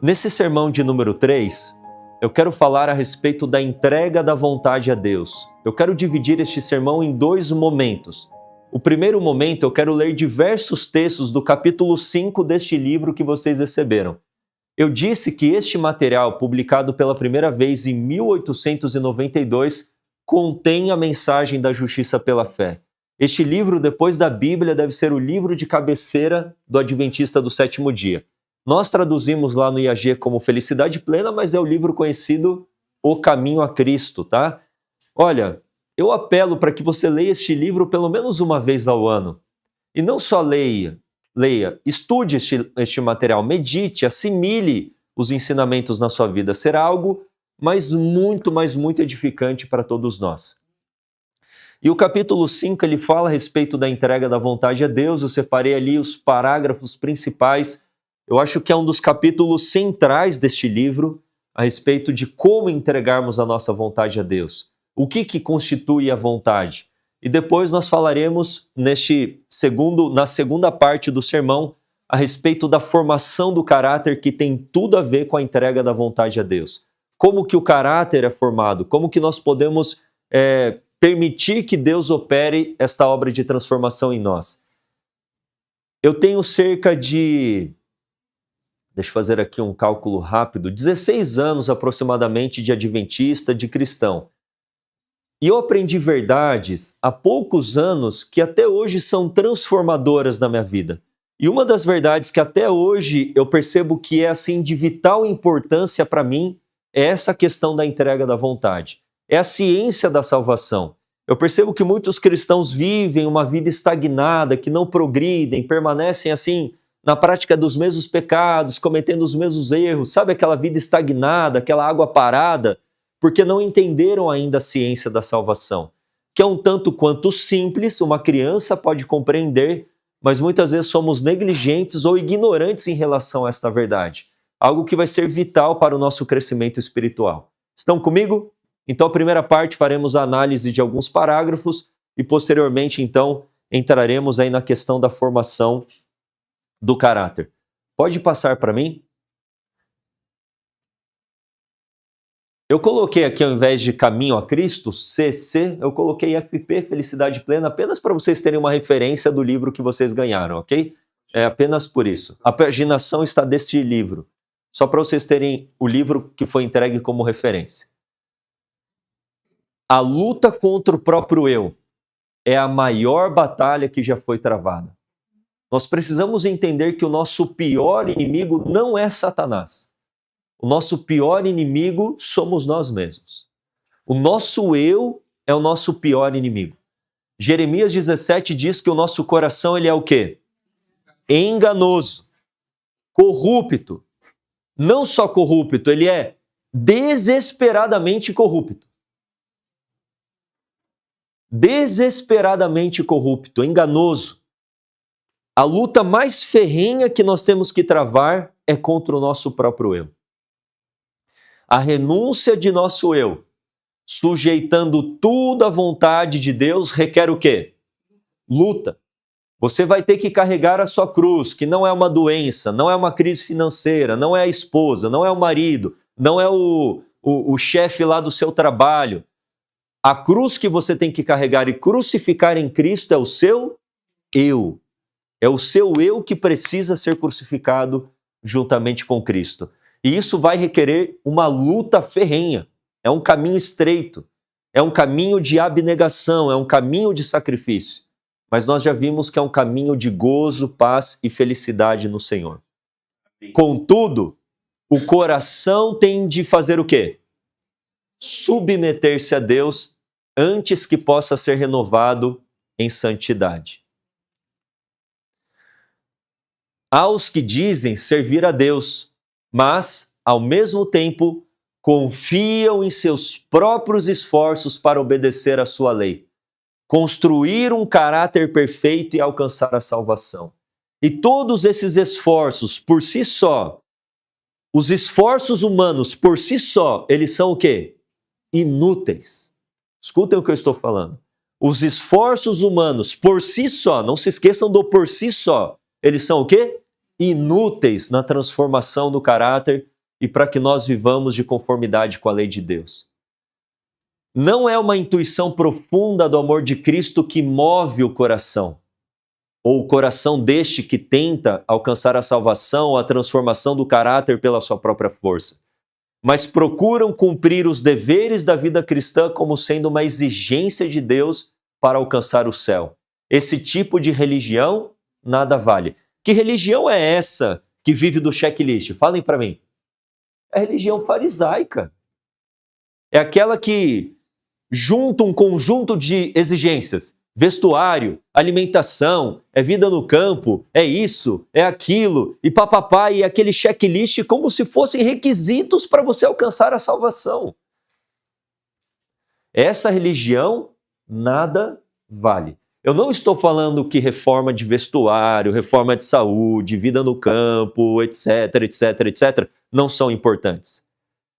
Nesse sermão de número 3, eu quero falar a respeito da entrega da vontade a Deus. Eu quero dividir este sermão em dois momentos. O primeiro momento, eu quero ler diversos textos do capítulo 5 deste livro que vocês receberam. Eu disse que este material, publicado pela primeira vez em 1892, contém a mensagem da justiça pela fé. Este livro, depois da Bíblia, deve ser o livro de cabeceira do Adventista do Sétimo Dia. Nós traduzimos lá no IAG como Felicidade Plena, mas é o livro conhecido O Caminho a Cristo, tá? Olha, eu apelo para que você leia este livro pelo menos uma vez ao ano. E não só leia, estude este material, medite, assimile os ensinamentos na sua vida. Será algo muito edificante para todos nós. E o capítulo 5, ele fala a respeito da entrega da vontade a Deus. Eu separei ali os parágrafos principais. Eu acho que é um dos capítulos centrais deste livro, a respeito de como entregarmos a nossa vontade a Deus. O que constitui a vontade? E depois nós falaremos na segunda parte do sermão a respeito da formação do caráter, que tem tudo a ver com a entrega da vontade a Deus. Como que o caráter é formado? Como que nós podemos permitir que Deus opere esta obra de transformação em nós? Eu tenho cerca de... Deixa eu fazer aqui um cálculo rápido. 16 anos aproximadamente de adventista, de cristão. E eu aprendi verdades há poucos anos que até hoje são transformadoras na minha vida. E uma das verdades que até hoje eu percebo que é assim de vital importância para mim é essa questão da entrega da vontade. É a ciência da salvação. Eu percebo que muitos cristãos vivem uma vida estagnada, que não progridem, permanecem assim na prática dos mesmos pecados, cometendo os mesmos erros. Sabe aquela vida estagnada, aquela água parada? Porque não entenderam ainda a ciência da salvação, que é um tanto quanto simples, uma criança pode compreender, mas muitas vezes somos negligentes ou ignorantes em relação a esta verdade. Algo que vai ser vital para o nosso crescimento espiritual. Estão comigo? Então, a primeira parte faremos a análise de alguns parágrafos e posteriormente, então, entraremos aí na questão da formação do caráter. Pode passar para mim? Eu coloquei aqui, ao invés de Caminho a Cristo, CC, eu coloquei FP, Felicidade Plena, apenas para vocês terem uma referência do livro que vocês ganharam, ok? É apenas por isso. A paginação está deste livro, só para vocês terem o livro que foi entregue como referência. A luta contra o próprio eu é a maior batalha que já foi travada. Nós precisamos entender que o nosso pior inimigo não é Satanás. O nosso pior inimigo somos nós mesmos. O nosso eu é o nosso pior inimigo. Jeremias 17 diz que o nosso coração ele é o quê? Enganoso, corrupto. Não só corrupto, ele é desesperadamente corrupto. Desesperadamente corrupto, enganoso. A luta mais ferrenha que nós temos que travar é contra o nosso próprio eu. A renúncia de nosso eu, sujeitando tudo à vontade de Deus, requer o quê? Luta. Você vai ter que carregar a sua cruz, que não é uma doença, não é uma crise financeira, não é a esposa, não é o marido, não é o chefe lá do seu trabalho. A cruz que você tem que carregar e crucificar em Cristo é o seu eu. É o seu eu que precisa ser crucificado juntamente com Cristo. E isso vai requerer uma luta ferrenha. É um caminho estreito. É um caminho de abnegação. É um caminho de sacrifício. Mas nós já vimos que é um caminho de gozo, paz e felicidade no Senhor. Contudo, o coração tem de fazer o quê? Submeter-se a Deus antes que possa ser renovado em santidade. Há os que dizem servir a Deus, mas, ao mesmo tempo, confiam em seus próprios esforços para obedecer à sua lei, construir um caráter perfeito e alcançar a salvação. E todos esses esforços, por si só, os esforços humanos, por si só, eles são o quê? Inúteis. Escutem o que eu estou falando. Os esforços humanos, por si só, não se esqueçam do por si só, eles são o quê? Inúteis na transformação do caráter e para que nós vivamos de conformidade com a lei de Deus. Não é uma intuição profunda do amor de Cristo que move o coração, ou o coração deste que tenta alcançar a salvação ou a transformação do caráter pela sua própria força, mas procuram cumprir os deveres da vida cristã como sendo uma exigência de Deus para alcançar o céu. Esse tipo de religião nada vale. Que religião é essa que vive do checklist? Falem para mim. É a religião farisaica. É aquela que junta um conjunto de exigências. Vestuário, alimentação, é vida no campo, é isso, é aquilo, e papapá, e aquele checklist como se fossem requisitos para você alcançar a salvação. Essa religião nada vale. Eu não estou falando que reforma de vestuário, reforma de saúde, vida no campo, etc, etc, etc, não são importantes.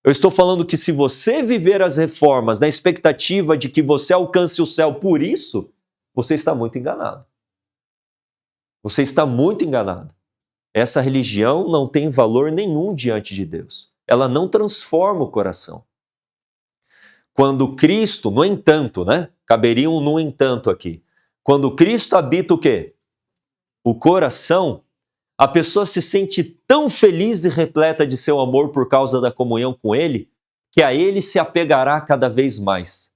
Eu estou falando que se você viver as reformas na expectativa de que você alcance o céu por isso, você está muito enganado. Você está muito enganado. Essa religião não tem valor nenhum diante de Deus. Ela não transforma o coração. Quando Cristo, no entanto, caberia um no entanto aqui. Quando Cristo habita o quê? O coração, a pessoa se sente tão feliz e repleta de seu amor por causa da comunhão com Ele, que a Ele se apegará cada vez mais.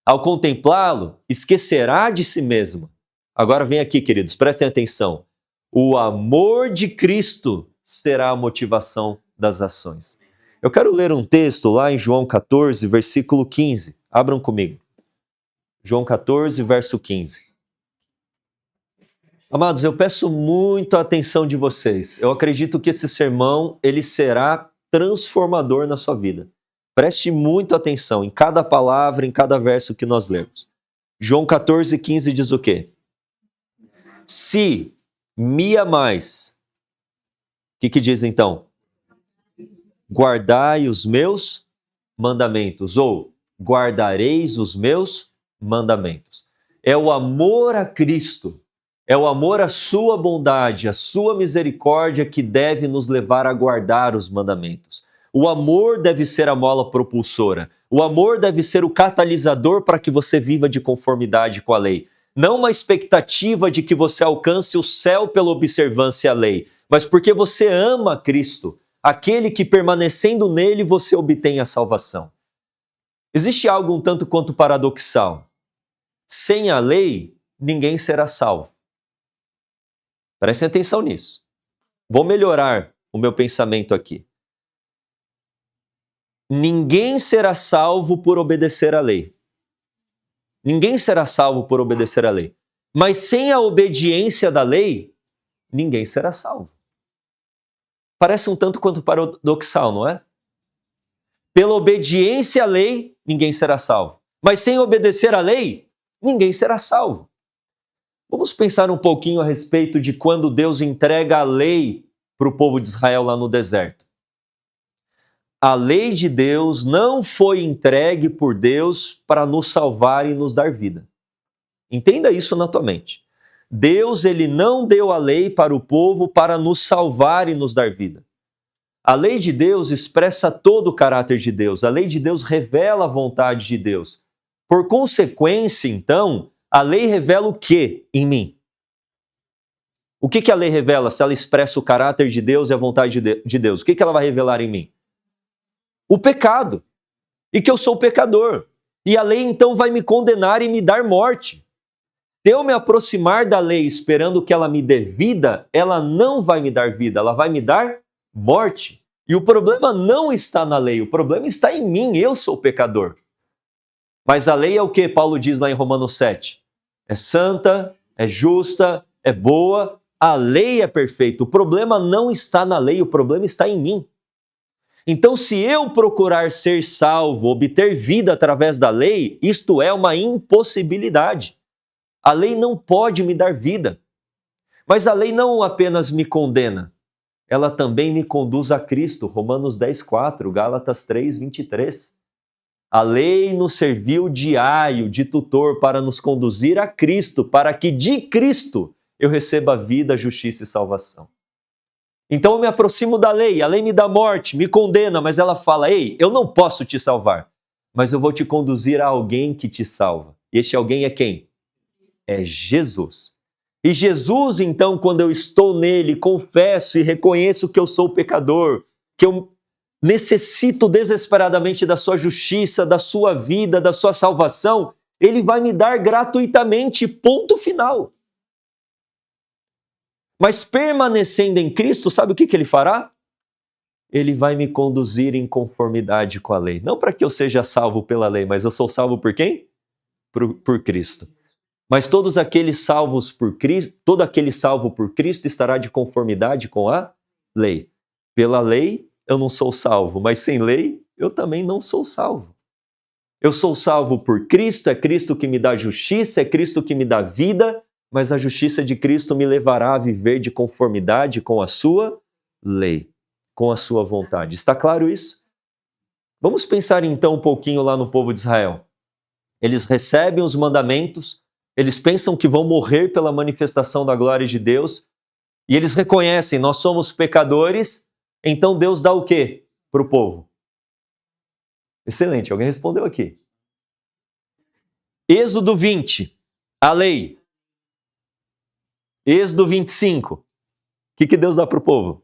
Ao contemplá-lo, esquecerá de si mesmo. Agora vem aqui, queridos, prestem atenção. O amor de Cristo será a motivação das ações. Eu quero ler um texto lá em João 14, versículo 15. Abram comigo. João 14, verso 15. Amados, eu peço muito a atenção de vocês. Eu acredito que esse sermão ele será transformador na sua vida. Preste muito atenção em cada palavra, em cada verso que nós lemos. João 14, 15 diz o quê? Se me amais, o que diz então? Guardai os meus mandamentos, ou guardareis os meus mandamentos. É o amor a Cristo, é o amor à sua bondade, à sua misericórdia que deve nos levar a guardar os mandamentos. O amor deve ser a mola propulsora. O amor deve ser o catalisador para que você viva de conformidade com a lei. Não uma expectativa de que você alcance o céu pela observância à lei, mas porque você ama Cristo, aquele que permanecendo nele você obtém a salvação. Existe algo um tanto quanto paradoxal. Sem a lei, ninguém será salvo. Prestem atenção nisso. Vou melhorar o meu pensamento aqui. Ninguém será salvo por obedecer à lei. Ninguém será salvo por obedecer à lei. Mas sem a obediência da lei, ninguém será salvo. Parece um tanto quanto paradoxal, não é? Pela obediência à lei, ninguém será salvo. Mas sem obedecer à lei, ninguém será salvo. Vamos pensar um pouquinho a respeito de quando Deus entrega a lei para o povo de Israel lá no deserto. A lei de Deus não foi entregue por Deus para nos salvar e nos dar vida. Entenda isso na tua mente. Deus, ele não deu a lei para o povo para nos salvar e nos dar vida. A lei de Deus expressa todo o caráter de Deus. A lei de Deus revela a vontade de Deus. Por consequência, então, a lei revela o que em mim? O que a lei revela se ela expressa o caráter de Deus e a vontade de Deus? O que ela vai revelar em mim? O pecado. E que eu sou pecador. E a lei então vai me condenar e me dar morte. Se eu me aproximar da lei esperando que ela me dê vida, ela não vai me dar vida, ela vai me dar morte. E o problema não está na lei, o problema está em mim, eu sou pecador. Mas a lei é o que Paulo diz lá em Romanos 7? É santa, é justa, é boa, a lei é perfeita. O problema não está na lei, o problema está em mim. Então, se eu procurar ser salvo, obter vida através da lei, isto é uma impossibilidade. A lei não pode me dar vida. Mas a lei não apenas me condena, ela também me conduz a Cristo. Romanos 10:4, Gálatas 3:23. A lei nos serviu de aio, de tutor para nos conduzir a Cristo, para que de Cristo eu receba vida, justiça e salvação. Então eu me aproximo da lei, a lei me dá morte, me condena, mas ela fala, ei, eu não posso te salvar, mas eu vou te conduzir a alguém que te salva. E este alguém é quem? É Jesus. E Jesus, então, quando eu estou nele, confesso e reconheço que eu sou pecador, que eu necessito desesperadamente da sua justiça, da sua vida, da sua salvação, ele vai me dar gratuitamente, ponto final. Mas permanecendo em Cristo, sabe o que ele fará? Ele vai me conduzir em conformidade com a lei. Não para que eu seja salvo pela lei, mas eu sou salvo por quem? Por Cristo. Mas todos aqueles salvos por Cristo, todo aquele salvo por Cristo estará de conformidade com a lei. Pela lei eu não sou salvo, mas sem lei eu também não sou salvo. Eu sou salvo por Cristo, é Cristo que me dá justiça, é Cristo que me dá vida, mas a justiça de Cristo me levará a viver de conformidade com a sua lei, com a sua vontade. Está claro isso? Vamos pensar então um pouquinho lá no povo de Israel. Eles recebem os mandamentos, eles pensam que vão morrer pela manifestação da glória de Deus, e eles reconhecem, nós somos pecadores, então Deus dá o quê para o povo? Excelente, alguém respondeu aqui. Êxodo 20, a lei. Êxodo 25, o que Deus dá para o povo?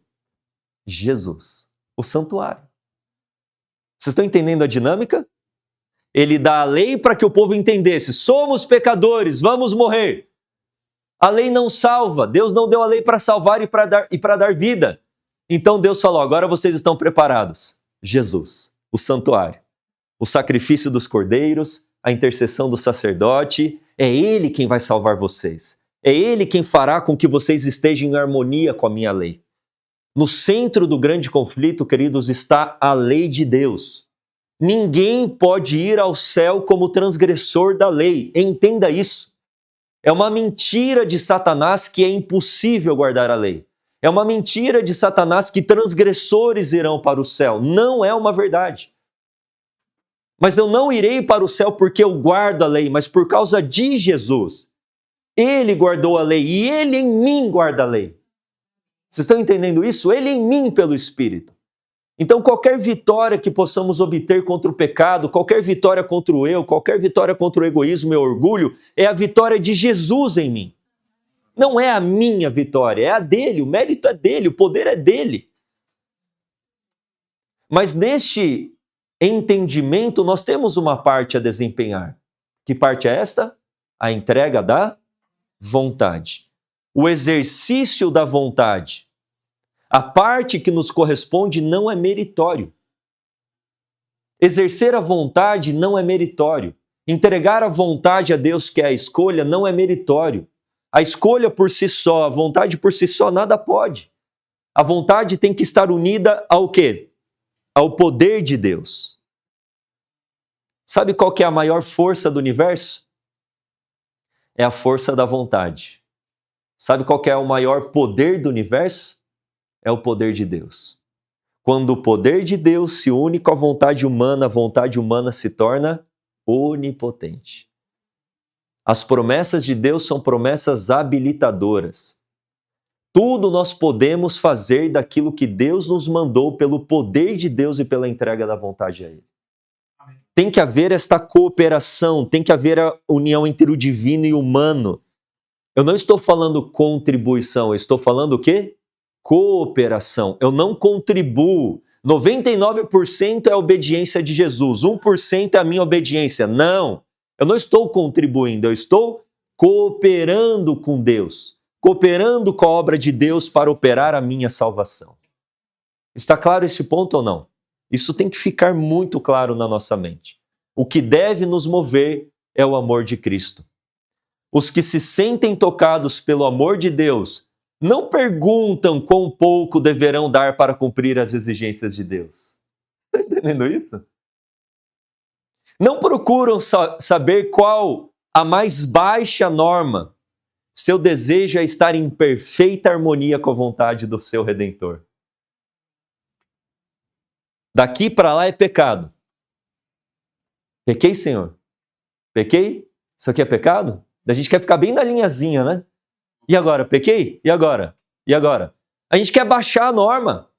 Jesus, o santuário. Vocês estão entendendo a dinâmica? Ele dá a lei para que o povo entendesse, somos pecadores, vamos morrer. A lei não salva, Deus não deu a lei para salvar e para dar vida. Então Deus falou, agora vocês estão preparados. Jesus, o santuário, o sacrifício dos cordeiros, a intercessão do sacerdote, é Ele quem vai salvar vocês. É Ele quem fará com que vocês estejam em harmonia com a minha lei. No centro do grande conflito, queridos, está a lei de Deus. Ninguém pode ir ao céu como transgressor da lei. Entenda isso. É uma mentira de Satanás que é impossível guardar a lei. É uma mentira de Satanás que transgressores irão para o céu. Não é uma verdade. Mas eu não irei para o céu porque eu guardo a lei, mas por causa de Jesus. Ele guardou a lei e Ele em mim guarda a lei. Vocês estão entendendo isso? Ele em mim pelo Espírito. Então qualquer vitória que possamos obter contra o pecado, qualquer vitória contra o eu, qualquer vitória contra o egoísmo e o orgulho, é a vitória de Jesus em mim. Não é a minha vitória, é a dele, o mérito é dele, o poder é dele. Mas neste entendimento nós temos uma parte a desempenhar. Que parte é esta? A entrega da vontade. O exercício da vontade. A parte que nos corresponde não é meritório. Exercer a vontade não é meritório. Entregar a vontade a Deus, que é a escolha, não é meritório. A escolha por si só, a vontade por si só, nada pode. A vontade tem que estar unida ao quê? Ao poder de Deus. Sabe qual que é a maior força do universo? É a força da vontade. Sabe qual que é o maior poder do universo? É o poder de Deus. Quando o poder de Deus se une com a vontade humana se torna onipotente. As promessas de Deus são promessas habilitadoras. Tudo nós podemos fazer daquilo que Deus nos mandou pelo poder de Deus e pela entrega da vontade a Ele. Tem que haver esta cooperação, tem que haver a união entre o divino e o humano. Eu não estou falando contribuição, eu estou falando o quê? Cooperação. Eu não contribuo. 99% é a obediência de Jesus, 1% é a minha obediência. Não, eu não estou contribuindo, eu estou cooperando com Deus, cooperando com a obra de Deus para operar a minha salvação. Está claro esse ponto ou não? Isso tem que ficar muito claro na nossa mente. O que deve nos mover é o amor de Cristo. Os que se sentem tocados pelo amor de Deus não perguntam quão pouco deverão dar para cumprir as exigências de Deus. Está entendendo isso? Não procuram saber qual a mais baixa norma. Seu desejo é estar em perfeita harmonia com a vontade do seu Redentor. Daqui para lá é pecado. Pequei, Senhor? Pequei? Isso aqui é pecado? A gente quer ficar bem na linhazinha, né? E agora? Pequei? E agora? E agora? A gente quer baixar a norma.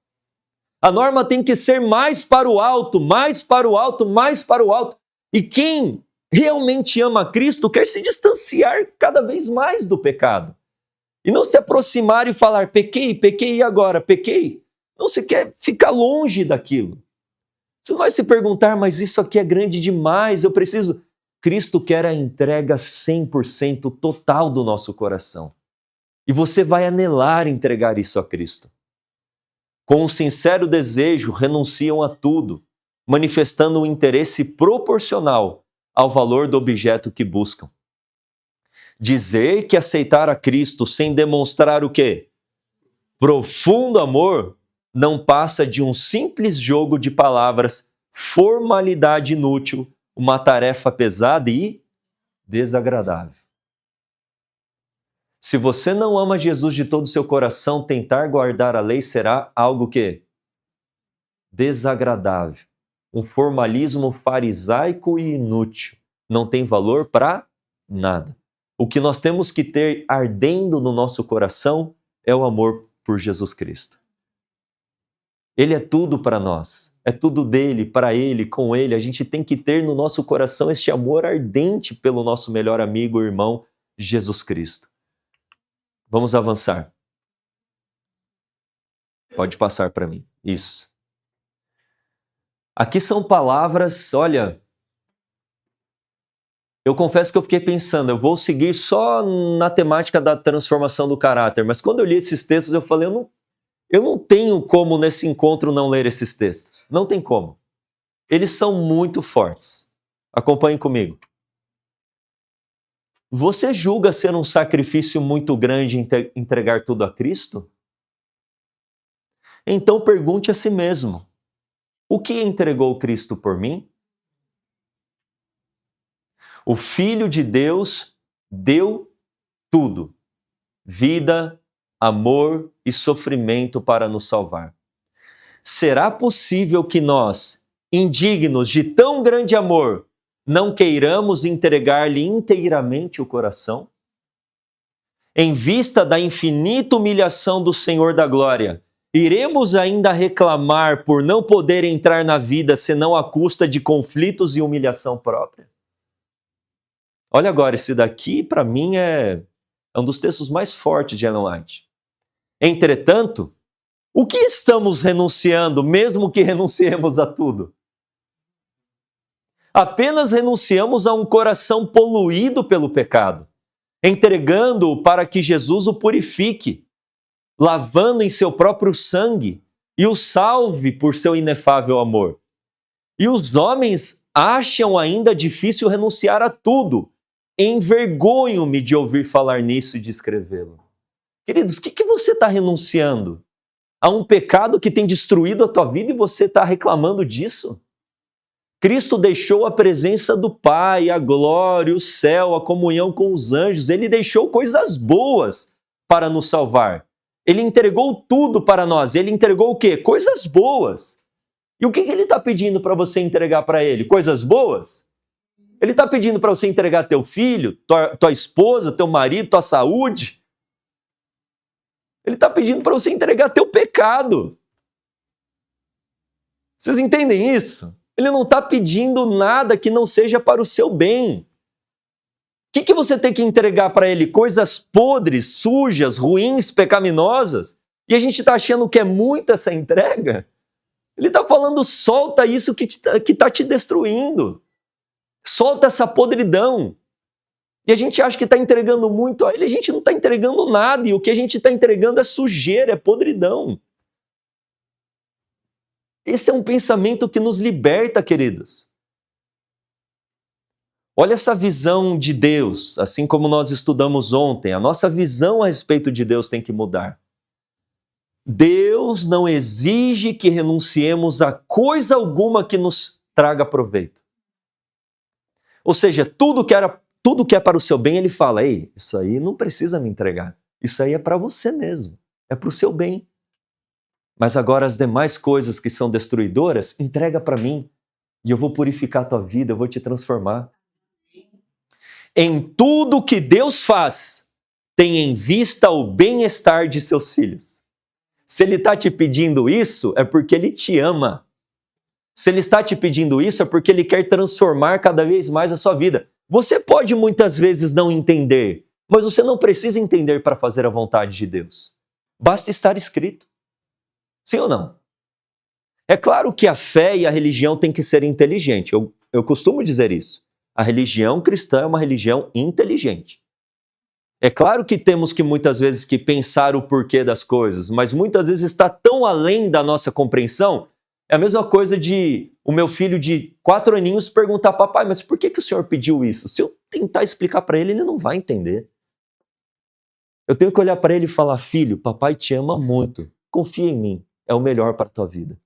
A norma tem que ser mais para o alto, mais para o alto, mais para o alto. E quem realmente ama Cristo quer se distanciar cada vez mais do pecado. E não se aproximar e falar, pequei, pequei e agora? Pequei? Não, você quer ficar longe daquilo. Você vai se perguntar, mas isso aqui é grande demais, eu preciso... Cristo quer a entrega 100% total do nosso coração. E você vai anelar entregar isso a Cristo. Com um sincero desejo, renunciam a tudo, manifestando um interesse proporcional ao valor do objeto que buscam. Dizer que aceitar a Cristo sem demonstrar o quê? Profundo amor não passa de um simples jogo de palavras, formalidade inútil, uma tarefa pesada e desagradável. Se você não ama Jesus de todo o seu coração, tentar guardar a lei será algo que? Desagradável. Um formalismo farisaico e inútil. Não tem valor para nada. O que nós temos que ter ardendo no nosso coração é o amor por Jesus Cristo. Ele é tudo para nós. É tudo dele, para ele, com ele. A gente tem que ter no nosso coração este amor ardente pelo nosso melhor amigo e irmão, Jesus Cristo. Vamos avançar. Pode passar para mim. Isso. Aqui são palavras, olha... Eu confesso que eu fiquei pensando, eu vou seguir só na temática da transformação do caráter, mas quando eu li esses textos eu falei, eu não tenho como nesse encontro não ler esses textos. Não tem como. Eles são muito fortes. Acompanhem comigo. Você julga ser um sacrifício muito grande entregar tudo a Cristo? Então pergunte a si mesmo, o que entregou Cristo por mim? O Filho de Deus deu tudo, vida, amor e sofrimento para nos salvar. Será possível que nós, indignos de tão grande amor, não queiramos entregar-lhe inteiramente o coração? Em vista da infinita humilhação do Senhor da Glória, iremos ainda reclamar por não poder entrar na vida senão à custa de conflitos e humilhação própria? Olha agora, esse daqui para mim é um dos textos mais fortes de Ellen White. Entretanto, o que estamos renunciando, mesmo que renunciemos a tudo? Apenas renunciamos a um coração poluído pelo pecado, entregando-o para que Jesus o purifique, lavando em seu próprio sangue e o salve por seu inefável amor. E os homens acham ainda difícil renunciar a tudo. Envergonho-me de ouvir falar nisso e de escrevê-lo. Queridos, o que você está renunciando? A um pecado que tem destruído a tua vida e você está reclamando disso? Cristo deixou a presença do Pai, a glória, o céu, a comunhão com os anjos. Ele deixou coisas boas para nos salvar. Ele entregou tudo para nós. Ele entregou o quê? Coisas boas. E o que ele está pedindo para você entregar para ele? Coisas boas? Ele está pedindo para você entregar teu filho, tua esposa, teu marido, tua saúde? Ele está pedindo para você entregar teu pecado. Vocês entendem isso? Ele não está pedindo nada que não seja para o seu bem. O que você tem que entregar para ele? Coisas podres, sujas, ruins, pecaminosas? E a gente está achando que é muito essa entrega? Ele está falando, solta isso que está te destruindo. Solta essa podridão. E a gente acha que está entregando muito a ele, a gente não está entregando nada, e o que a gente está entregando é sujeira, é podridão. Esse é um pensamento que nos liberta, queridos. Olha essa visão de Deus, assim como nós estudamos ontem, a nossa visão a respeito de Deus tem que mudar. Deus não exige que renunciemos a coisa alguma que nos traga proveito. Ou seja, tudo que é para o seu bem, ele fala, ei, isso aí não precisa me entregar. Isso aí é para você mesmo, é para o seu bem. Mas agora as demais coisas que são destruidoras, entrega para mim. E eu vou purificar a tua vida, eu vou te transformar. Em tudo que Deus faz, tem em vista o bem-estar de seus filhos. Se ele está te pedindo isso, é porque ele te ama. Se ele está te pedindo isso, é porque ele quer transformar cada vez mais a sua vida. Você pode muitas vezes não entender, mas você não precisa entender para fazer a vontade de Deus. Basta estar escrito. Sim ou não? É claro que a fé e a religião têm que ser inteligente. Eu costumo dizer isso. A religião cristã é uma religião inteligente. É claro que temos que muitas vezes que pensar o porquê das coisas, mas muitas vezes está tão além da nossa compreensão. É a mesma coisa de o meu filho de 4 aninhos perguntar, papai, mas por que o senhor pediu isso? Se eu tentar explicar para ele, ele não vai entender. Eu tenho que olhar para ele e falar, filho, papai te ama muito, confia em mim, é o melhor para a tua vida.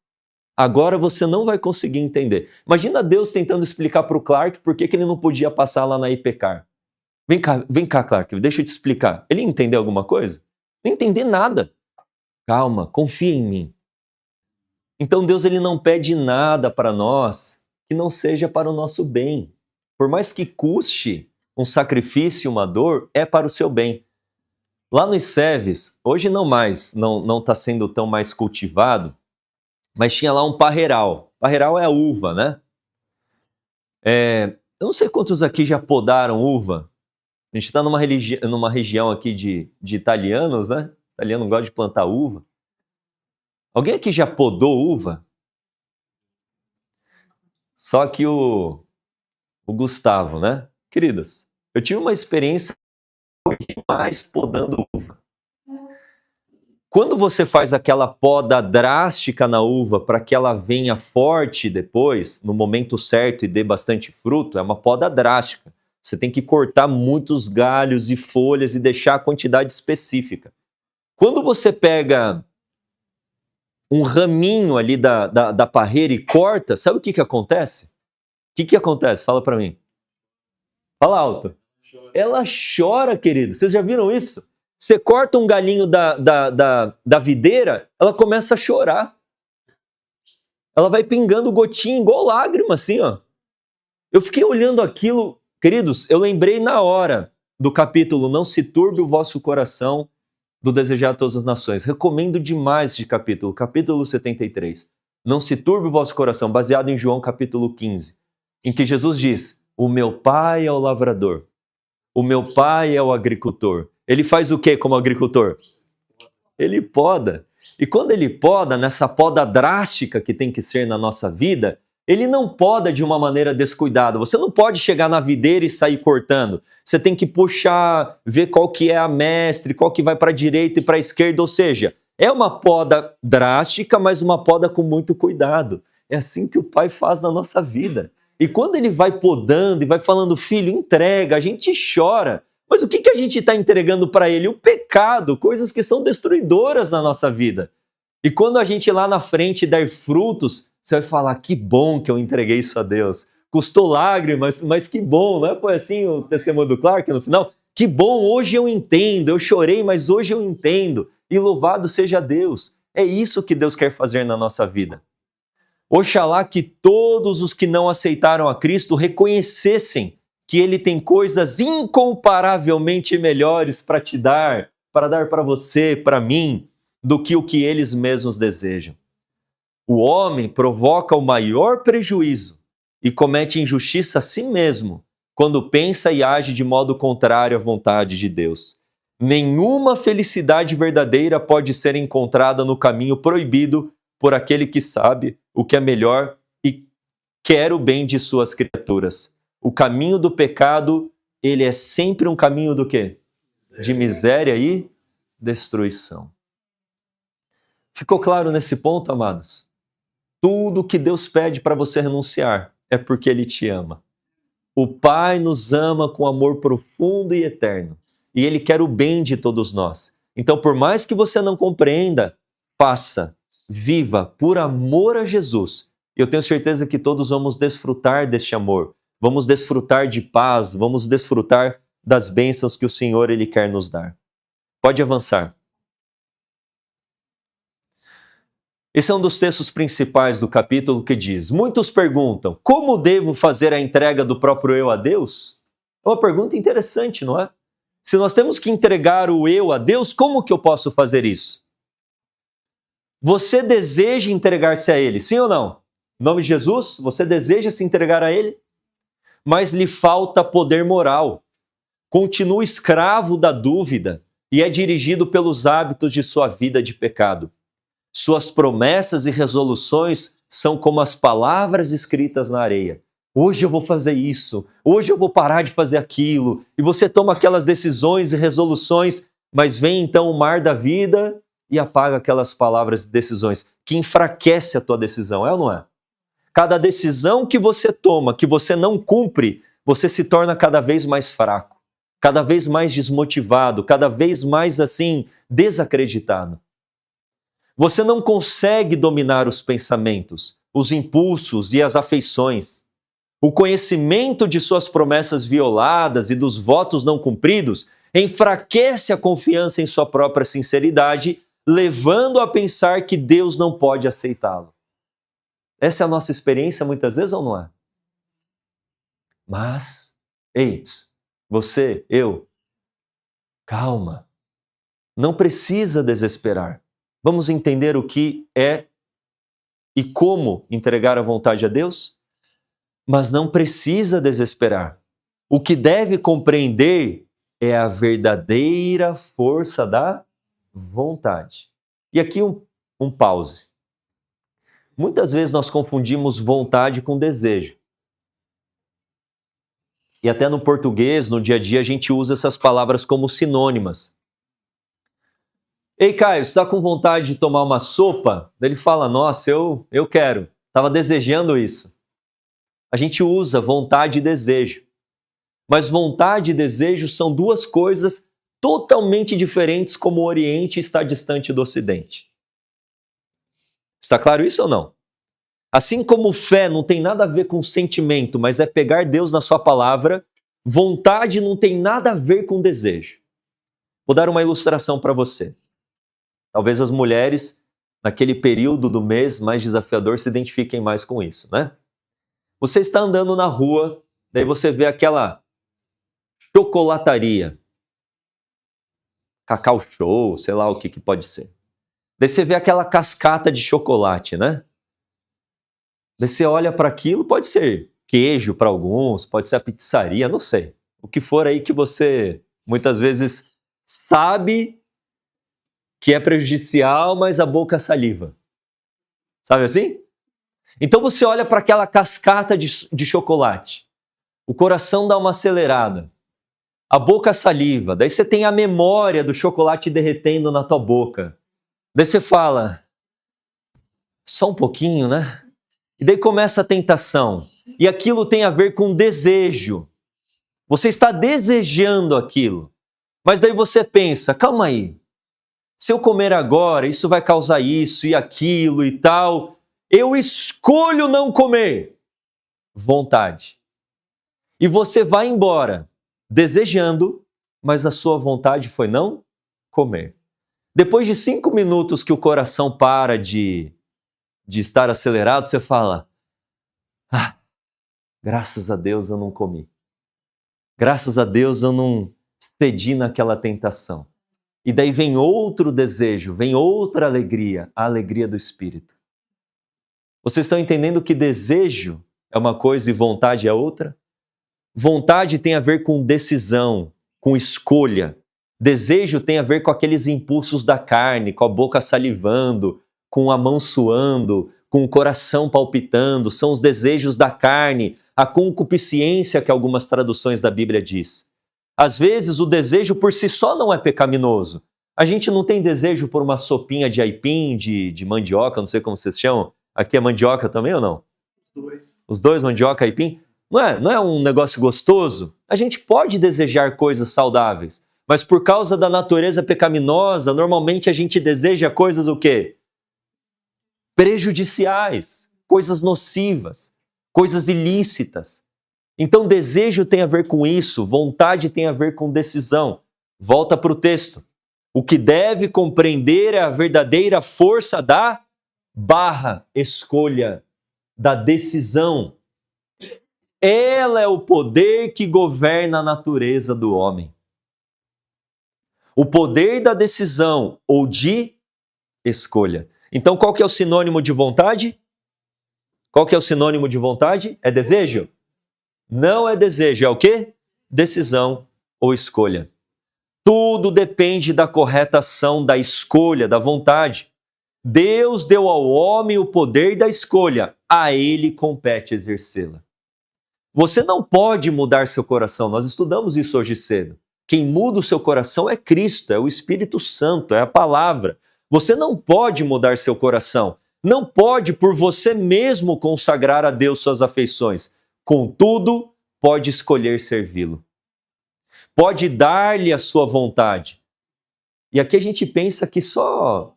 Agora você não vai conseguir entender. Imagina Deus tentando explicar para o Clark por que ele não podia passar lá na Hipercar. Vem cá, Clark, deixa eu te explicar. Ele entendeu alguma coisa? Não entender nada. Calma, confia em mim. Então Deus ele não pede nada para nós que não seja para o nosso bem. Por mais que custe um sacrifício, uma dor, é para o seu bem. Lá nos Seves, hoje não mais, não está sendo tão mais cultivado, mas tinha lá um parreiral. Parreiral é a uva, né? Eu não sei quantos aqui já podaram uva. A gente está numa região aqui de italianos, né? Italiano gosta de plantar uva. Alguém aqui já podou uva? Só que o Gustavo, né? Queridas, eu tive uma experiência demais podando uva. Quando você faz aquela poda drástica na uva para que ela venha forte depois, no momento certo e dê bastante fruto, é uma poda drástica. Você tem que cortar muitos galhos e folhas e deixar a quantidade específica. Quando você pega um raminho ali da parreira e corta, sabe o que acontece? O que acontece? Fala para mim. Fala alto. Ela chora, querido. Vocês já viram isso? Você corta um galinho da videira, ela começa a chorar. Ela vai pingando gotinha igual lágrima, assim, ó. Eu fiquei olhando aquilo, queridos, eu lembrei na hora do capítulo Não se turbe o vosso coração, do Desejar a Todas as Nações. Recomendo demais esse capítulo, capítulo 73. Não se turbe o vosso coração, baseado em João capítulo 15, em que Jesus diz, o meu pai é o lavrador, o meu pai é o agricultor. Ele faz o que como agricultor? Ele poda. E quando ele poda, nessa poda drástica que tem que ser na nossa vida, ele não poda de uma maneira descuidada. Você não pode chegar na videira e sair cortando. Você tem que puxar, ver qual que é a mestre, qual que vai para a direita e para a esquerda. Ou seja, é uma poda drástica, mas uma poda com muito cuidado. É assim que o Pai faz na nossa vida. E quando ele vai podando e vai falando, filho, entrega, a gente chora. Mas o que a gente está entregando para ele? O pecado, coisas que são destruidoras na nossa vida. E quando a gente lá na frente der frutos, você vai falar, que bom que eu entreguei isso a Deus. Custou lágrimas, mas que bom, não é? Foi assim o testemunho do Clark no final? Que bom, hoje eu entendo, eu chorei, mas hoje eu entendo. E louvado seja Deus. É isso que Deus quer fazer na nossa vida. Oxalá que todos os que não aceitaram a Cristo reconhecessem que Ele tem coisas incomparavelmente melhores para te dar, para dar para você, para mim, do que o que eles mesmos desejam. O homem provoca o maior prejuízo e comete injustiça a si mesmo quando pensa e age de modo contrário à vontade de Deus. Nenhuma felicidade verdadeira pode ser encontrada no caminho proibido por aquele que sabe o que é melhor e quer o bem de suas criaturas. O caminho do pecado, ele é sempre um caminho do quê? De miséria e destruição. Ficou claro nesse ponto, amados? Tudo que Deus pede para você renunciar é porque Ele te ama. O Pai nos ama com amor profundo e eterno. E Ele quer o bem de todos nós. Então, por mais que você não compreenda, faça, viva por amor a Jesus. E eu tenho certeza que todos vamos desfrutar deste amor. Vamos desfrutar de paz, vamos desfrutar das bênçãos que o Senhor Ele quer nos dar. Pode avançar. Esse é um dos textos principais do capítulo que diz, muitos perguntam, como devo fazer a entrega do próprio eu a Deus? É uma pergunta interessante, não é? Se nós temos que entregar o eu a Deus, como que eu posso fazer isso? Você deseja entregar-se a Ele, sim ou não? Em nome de Jesus, você deseja se entregar a Ele? Mas lhe falta poder moral. Continua escravo da dúvida e é dirigido pelos hábitos de sua vida de pecado. Suas promessas e resoluções são como as palavras escritas na areia. Hoje eu vou fazer isso, hoje eu vou parar de fazer aquilo. E você toma aquelas decisões e resoluções, mas vem então o mar da vida e apaga aquelas palavras e decisões, que enfraquece a tua decisão, é ou não é? Cada decisão que você toma, que você não cumpre, você se torna cada vez mais fraco, cada vez mais desmotivado, cada vez mais assim, desacreditado. Você não consegue dominar os pensamentos, os impulsos e as afeições. O conhecimento de suas promessas violadas e dos votos não cumpridos enfraquece a confiança em sua própria sinceridade, levando a pensar que Deus não pode aceitá-lo. Essa é a nossa experiência muitas vezes ou não é? Mas, ei, você, eu, calma. Não precisa desesperar. Vamos entender o que é e como entregar a vontade a Deus? Mas não precisa desesperar. O que deve compreender é a verdadeira força da vontade. E aqui um pause. Muitas vezes nós confundimos vontade com desejo. E até no português, no dia a dia, a gente usa essas palavras como sinônimas. Ei, Caio, você está com vontade de tomar uma sopa? Ele fala, nossa, eu quero. Estava desejando isso. A gente usa vontade e desejo. Mas vontade e desejo são duas coisas totalmente diferentes, como o Oriente está distante do Ocidente. Está claro isso ou não? Assim como fé não tem nada a ver com sentimento, mas é pegar Deus na sua palavra, vontade não tem nada a ver com desejo. Vou dar uma ilustração para você. Talvez as mulheres, naquele período do mês mais desafiador, se identifiquem mais com isso, né? Você está andando na rua, daí você vê aquela chocolataria, Cacau Show, sei lá o que pode ser. Daí você vê aquela cascata de chocolate, né? Daí você olha para aquilo, pode ser queijo para alguns, pode ser a pizzaria, não sei. O que for aí que você muitas vezes sabe que é prejudicial, mas a boca saliva. Sabe assim? Então você olha para aquela cascata de chocolate, o coração dá uma acelerada, a boca saliva, daí você tem a memória do chocolate derretendo na tua boca. Daí você fala, só um pouquinho, né? E daí começa a tentação. E aquilo tem a ver com desejo. Você está desejando aquilo. Mas daí você pensa, calma aí, se eu comer agora, isso vai causar isso e aquilo e tal. Eu escolho não comer. Vontade. E você vai embora desejando, mas a sua vontade foi não comer. Depois de 5 minutos que o coração para de estar acelerado, você fala, graças a Deus eu não comi. Graças a Deus eu não cedi naquela tentação. E daí vem outro desejo, vem outra alegria, a alegria do Espírito. Vocês estão entendendo que desejo é uma coisa e vontade é outra? Vontade tem a ver com decisão, com escolha. Desejo tem a ver com aqueles impulsos da carne, com a boca salivando, com a mão suando, com o coração palpitando. São os desejos da carne, a concupiscência que algumas traduções da Bíblia diz. Às vezes o desejo por si só não é pecaminoso. A gente não tem desejo por uma sopinha de aipim, de mandioca, não sei como vocês chamam. Aqui é mandioca também ou não? Os dois, mandioca e aipim? Não é um negócio gostoso? A gente pode desejar coisas saudáveis, mas por causa da natureza pecaminosa, normalmente a gente deseja coisas o quê? Prejudiciais, coisas nocivas, coisas ilícitas. Então desejo tem a ver com isso, vontade tem a ver com decisão. Volta para o texto. O que deve compreender é a verdadeira força da escolha, da decisão. Ela é o poder que governa a natureza do homem. O poder da decisão ou de escolha. Então, qual que é o sinônimo de vontade? Qual que é o sinônimo de vontade? É desejo? Não é desejo, é o quê? Decisão ou escolha. Tudo depende da correta ação, da escolha, da vontade. Deus deu ao homem o poder da escolha, a ele compete exercê-la. Você não pode mudar seu coração, nós estudamos isso hoje cedo. Quem muda o seu coração é Cristo, é o Espírito Santo, é a palavra. Você não pode mudar seu coração, não pode por você mesmo consagrar a Deus suas afeições. Contudo, pode escolher servi-lo. Pode dar-lhe a sua vontade. E aqui a gente pensa que só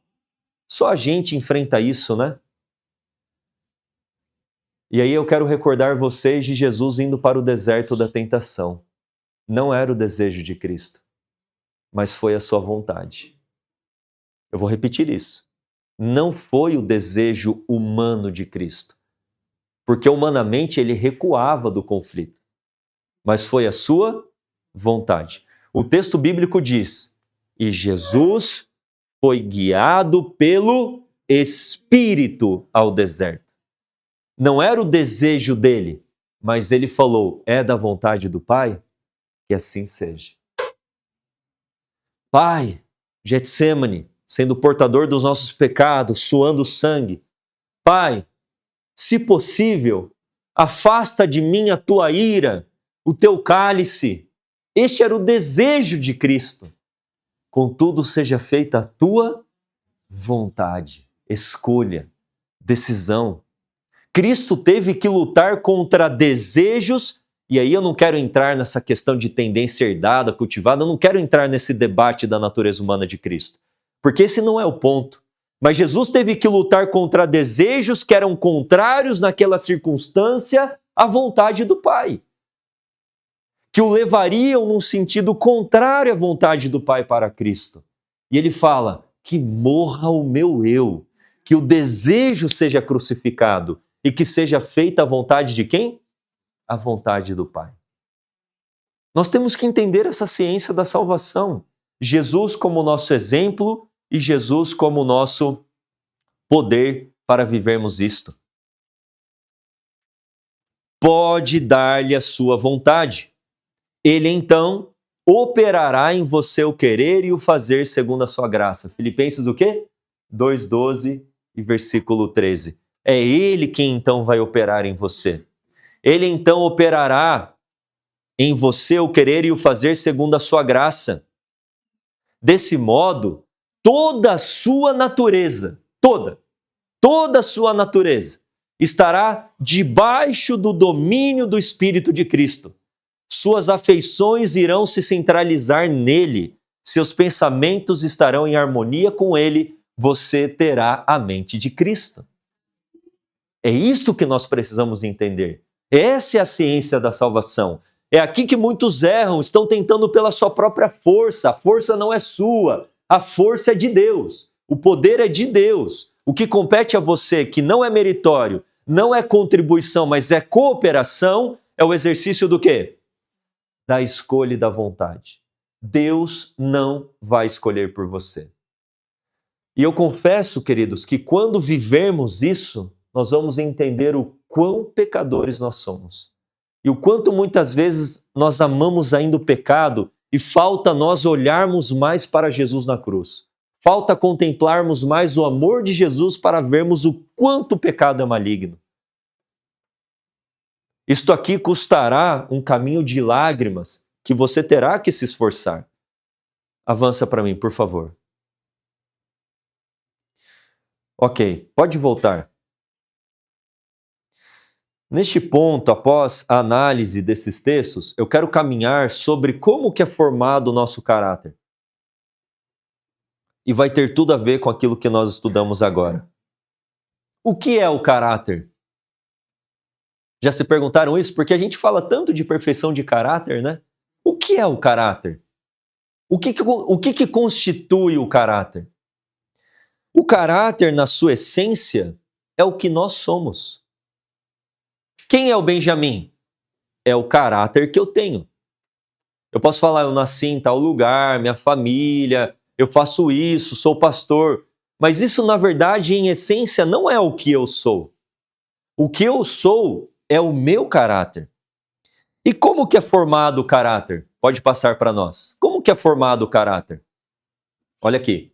a gente enfrenta isso, né? E aí eu quero recordar vocês de Jesus indo para o deserto da tentação. Não era o desejo de Cristo, mas foi a sua vontade. Eu vou repetir isso. Não foi o desejo humano de Cristo, porque humanamente ele recuava do conflito, mas foi a sua vontade. O texto bíblico diz: e Jesus foi guiado pelo Espírito ao deserto. Não era o desejo dele, mas ele falou: é da vontade do Pai? Que assim seja. Pai, Getsêmani, sendo portador dos nossos pecados, suando sangue. Pai, se possível, afasta de mim a tua ira, o teu cálice. Este era o desejo de Cristo. Contudo, seja feita a tua vontade, escolha, decisão. Cristo teve que lutar contra desejos, e aí eu não quero entrar nessa questão de tendência herdada, cultivada, eu não quero entrar nesse debate da natureza humana de Cristo, porque esse não é o ponto. Mas Jesus teve que lutar contra desejos que eram contrários naquela circunstância à vontade do Pai, que o levariam num sentido contrário à vontade do Pai para Cristo. E ele fala: que morra o meu eu, que o desejo seja crucificado e que seja feita a vontade de quem? A vontade do Pai. Nós temos que entender essa ciência da salvação. Jesus como nosso exemplo e Jesus como nosso poder para vivermos isto. Pode dar-lhe a sua vontade. Ele então operará em você o querer e o fazer segundo a sua graça. Filipenses o quê? 2:12 e versículo 13. É ele quem então vai operar em você. Ele então operará em você o querer e o fazer segundo a sua graça. Desse modo, toda a sua natureza, toda a sua natureza estará debaixo do domínio do Espírito de Cristo. Suas afeições irão se centralizar nele, seus pensamentos estarão em harmonia com ele, você terá a mente de Cristo. É isto que nós precisamos entender. Essa é a ciência da salvação. É aqui que muitos erram, estão tentando pela sua própria força. A força não é sua, a força é de Deus. O poder é de Deus. O que compete a você, que não é meritório, não é contribuição, mas é cooperação, é o exercício do quê? Da escolha e da vontade. Deus não vai escolher por você. E eu confesso, queridos, que quando vivermos isso, nós vamos entender o quão pecadores nós somos. E o quanto muitas vezes nós amamos ainda o pecado e falta nós olharmos mais para Jesus na cruz. Falta contemplarmos mais o amor de Jesus para vermos o quanto o pecado é maligno. Isto aqui custará um caminho de lágrimas que você terá que se esforçar. Avança para mim, por favor. Ok, pode voltar. Neste ponto, após a análise desses textos, eu quero caminhar sobre como que é formado o nosso caráter. E vai ter tudo a ver com aquilo que nós estudamos agora. O que é o caráter? Já se perguntaram isso? Porque a gente fala tanto de perfeição de caráter, né? O que é o caráter? O que constitui o caráter? O caráter, na sua essência, é o que nós somos. Quem é o Benjamim? É o caráter que eu tenho. Eu posso falar, eu nasci em tal lugar, minha família, eu faço isso, sou pastor. Mas isso, na verdade, em essência, não é o que eu sou. O que eu sou é o meu caráter. E como que é formado o caráter? Pode passar para nós. Como que é formado o caráter? Olha aqui.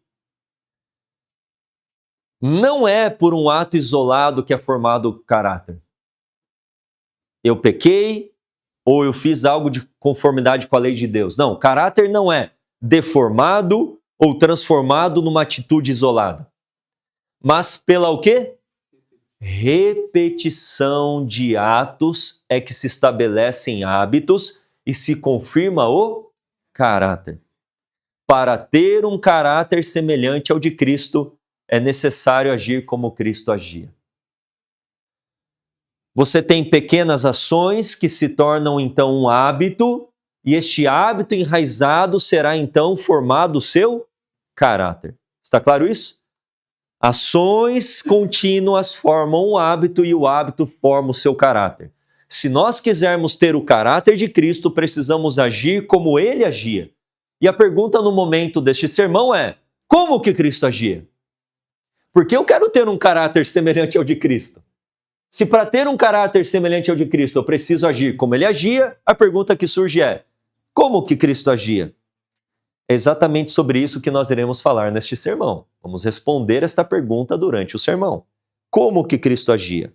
Não é por um ato isolado que é formado o caráter. Eu pequei ou eu fiz algo de conformidade com a lei de Deus. Não, caráter não é deformado ou transformado numa atitude isolada. Mas pela o quê? Repetição de atos é que se estabelecem hábitos e se confirma o caráter. Para ter um caráter semelhante ao de Cristo, é necessário agir como Cristo agia. Você tem pequenas ações que se tornam então um hábito, e este hábito enraizado será então formado o seu caráter. Está claro isso? Ações contínuas formam um hábito e o hábito forma o seu caráter. Se nós quisermos ter o caráter de Cristo, precisamos agir como ele agia. E a pergunta no momento deste sermão é: como que Cristo agia? Porque eu quero ter um caráter semelhante ao de Cristo. Se para ter um caráter semelhante ao de Cristo eu preciso agir como ele agia, a pergunta que surge é: como que Cristo agia? É exatamente sobre isso que nós iremos falar neste sermão. Vamos responder esta pergunta durante o sermão. Como que Cristo agia?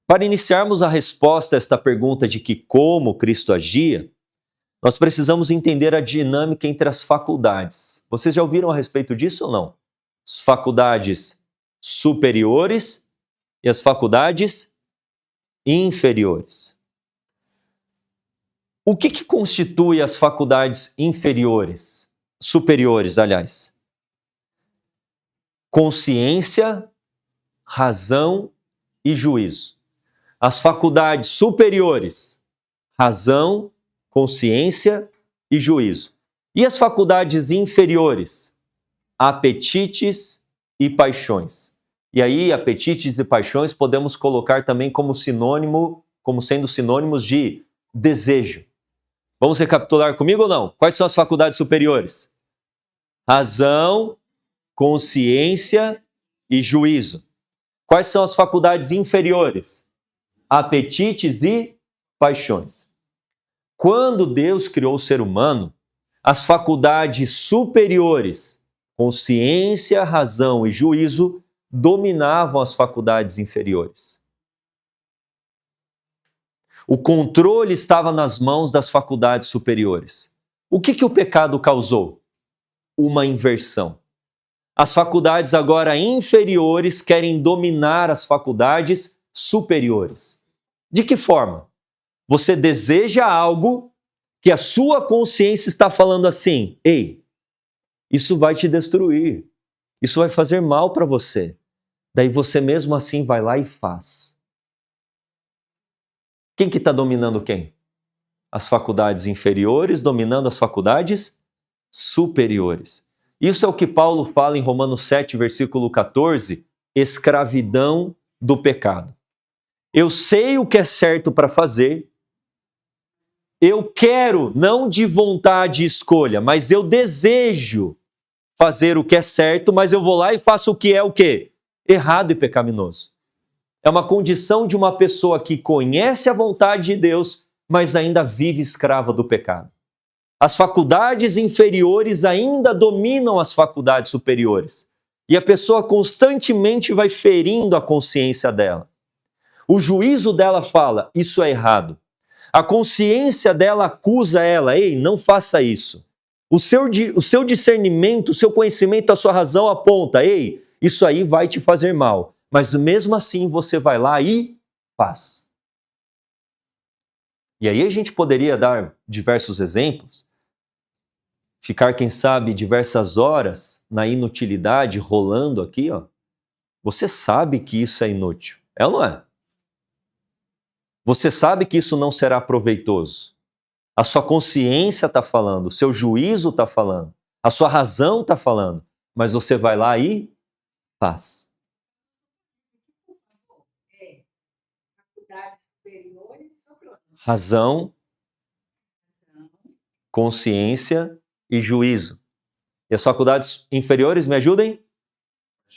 Para iniciarmos a resposta a esta pergunta de que como Cristo agia, nós precisamos entender a dinâmica entre as faculdades. Vocês já ouviram a respeito disso ou não? As faculdades superiores e as faculdades inferiores. O que constitui as faculdades inferiores? Superiores, aliás. Consciência, razão e juízo. As faculdades superiores, razão, consciência e juízo. E as faculdades inferiores, apetites e paixões. E aí, apetites e paixões podemos colocar também como sinônimo, como sendo sinônimos de desejo. Vamos recapitular comigo ou não? Quais são as faculdades superiores? Razão, consciência e juízo. Quais são as faculdades inferiores? Apetites e paixões. Quando Deus criou o ser humano, as faculdades superiores, consciência, razão e juízo, dominavam as faculdades inferiores. O controle estava nas mãos das faculdades superiores. O que o pecado causou? Uma inversão. As faculdades agora inferiores querem dominar as faculdades superiores. De que forma? Você deseja algo que a sua consciência está falando assim: ei, isso vai te destruir, isso vai fazer mal para você. Daí você mesmo assim vai lá e faz. Quem que está dominando quem? As faculdades inferiores dominando as faculdades superiores. Isso é o que Paulo fala em Romanos 7, versículo 14, escravidão do pecado. Eu sei o que é certo para fazer, eu quero, não de vontade e escolha, mas eu desejo fazer o que é certo, mas eu vou lá e faço o que é o quê? Errado e pecaminoso. É uma condição de uma pessoa que conhece a vontade de Deus, mas ainda vive escrava do pecado. As faculdades inferiores ainda dominam as faculdades superiores. E a pessoa constantemente vai ferindo a consciência dela. O juízo dela fala: isso é errado. A consciência dela acusa ela: ei, não faça isso. O seu discernimento, o seu conhecimento, a sua razão aponta: ei, isso aí vai te fazer mal. Mas mesmo assim você vai lá e faz. E aí a gente poderia dar diversos exemplos, ficar, quem sabe, diversas horas na inutilidade, rolando aqui, ó. Você sabe que isso é inútil, é ou não é? Você sabe que isso não será proveitoso. A sua consciência está falando, o seu juízo está falando, a sua razão está falando, mas você vai lá e faz. Razão, consciência e juízo. E as faculdades inferiores, me ajudem?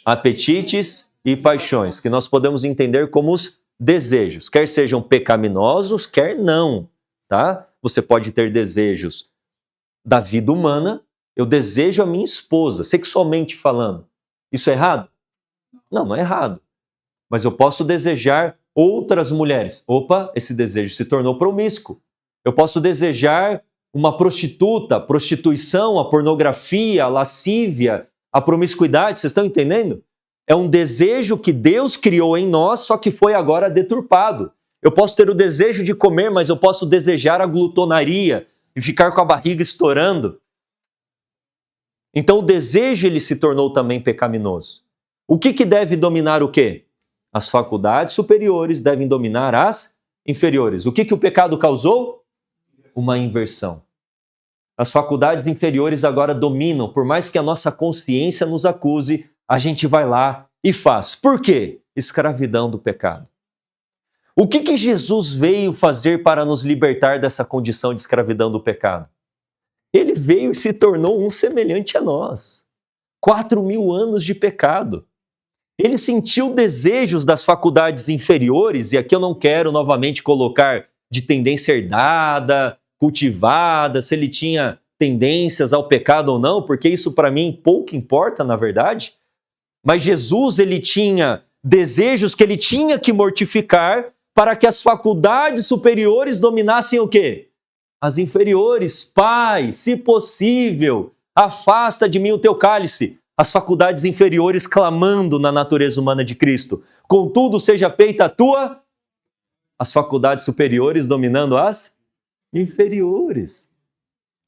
apetites e paixões, que nós podemos entender como os desejos, quer sejam pecaminosos, quer não, tá? Você pode ter desejos da vida humana. Eu desejo a minha esposa, sexualmente falando. Isso é errado? Não, não é errado. Mas eu posso desejar outras mulheres. Opa, esse desejo se tornou promíscuo. Eu posso desejar uma prostituta, prostituição, a pornografia, a lascívia, a promiscuidade. Vocês estão entendendo? É um desejo que Deus criou em nós, só que foi agora deturpado. Eu posso ter o desejo de comer, mas eu posso desejar a glutonaria e ficar com a barriga estourando. Então o desejo ele se tornou também pecaminoso. O que deve dominar o quê? As faculdades superiores devem dominar as inferiores. O que o pecado causou? Uma inversão. As faculdades inferiores agora dominam, por mais que a nossa consciência nos acuse, a gente vai lá e faz. Por quê? Escravidão do pecado. O que Jesus veio fazer para nos libertar dessa condição de escravidão do pecado? Ele veio e se tornou um semelhante a nós. 4.000 anos de pecado. Ele sentiu desejos das faculdades inferiores, e aqui eu não quero novamente colocar de tendência herdada, cultivada, se ele tinha tendências ao pecado ou não, porque isso para mim pouco importa, na verdade. Mas Jesus, ele tinha desejos que ele tinha que mortificar para que as faculdades superiores dominassem o quê? As inferiores. Pai, se possível, afasta de mim o teu cálice. As faculdades inferiores clamando na natureza humana de Cristo. Contudo, seja feita a tua... As faculdades superiores dominando as inferiores.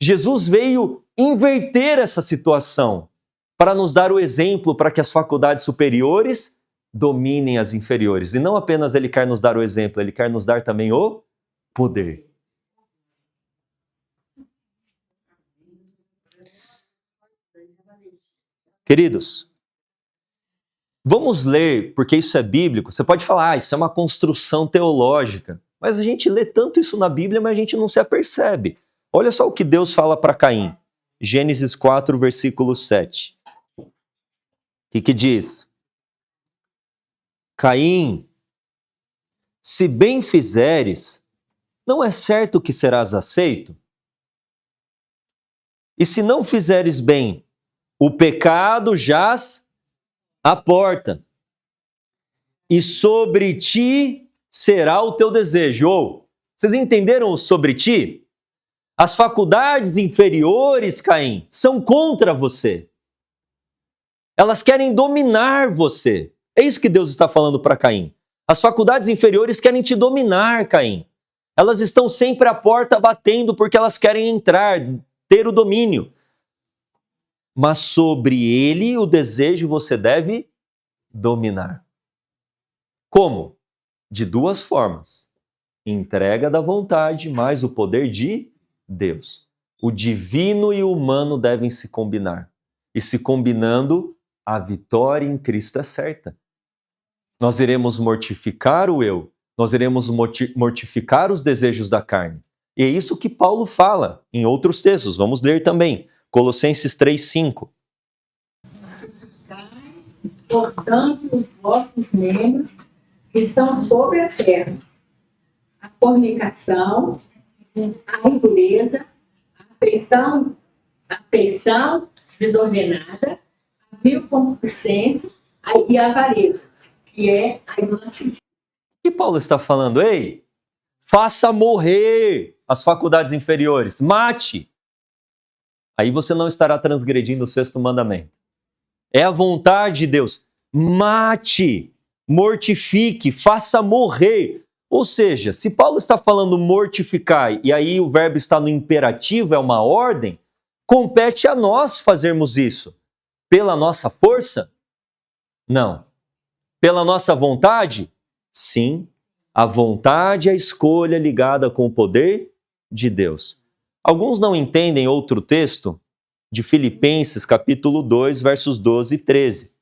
Jesus veio inverter essa situação para nos dar o exemplo para que as faculdades superiores dominem as inferiores. E não apenas ele quer nos dar o exemplo, ele quer nos dar também o poder. Queridos, vamos ler, porque isso é bíblico. Você pode falar, isso é uma construção teológica. Mas a gente lê tanto isso na Bíblia, mas a gente não se apercebe. Olha só o que Deus fala para Caim. Gênesis 4, versículo 7. O que diz? Caim, se bem fizeres, não é certo que serás aceito? E se não fizeres bem, o pecado jaz à porta, e sobre ti será o teu desejo. Ou, vocês entenderam o sobre ti? As faculdades inferiores, Caim, são contra você. Elas querem dominar você. É isso que Deus está falando para Caim. As faculdades inferiores querem te dominar, Caim. Elas estão sempre à porta batendo porque elas querem entrar, ter o domínio. Mas sobre ele, o desejo você deve dominar. Como? De duas formas. Entrega da vontade mais o poder de Deus. O divino e o humano devem se combinar. E se combinando, a vitória em Cristo é certa. Nós iremos mortificar o eu. Nós iremos mortificar os desejos da carne. E é isso que Paulo fala em outros textos. Vamos ler também. Colossenses 3:5. Portanto, os vossos membros que estão sobre a terra, a fornicação, a impureza, a afeição desordenada, a vil concupiscência e a avareza, que é a idolatria. O que Paulo está falando? Ei, faça morrer as faculdades inferiores, mate. Aí você não estará transgredindo o sexto mandamento. É a vontade de Deus. Mate, mortifique, faça morrer. Ou seja, se Paulo está falando mortificar, e aí o verbo está no imperativo, é uma ordem, compete a nós fazermos isso. Pela nossa força? Não. Pela nossa vontade? Sim. A vontade é a escolha ligada com o poder de Deus. Alguns não entendem outro texto de Filipenses, capítulo 2, versos 12 e 13.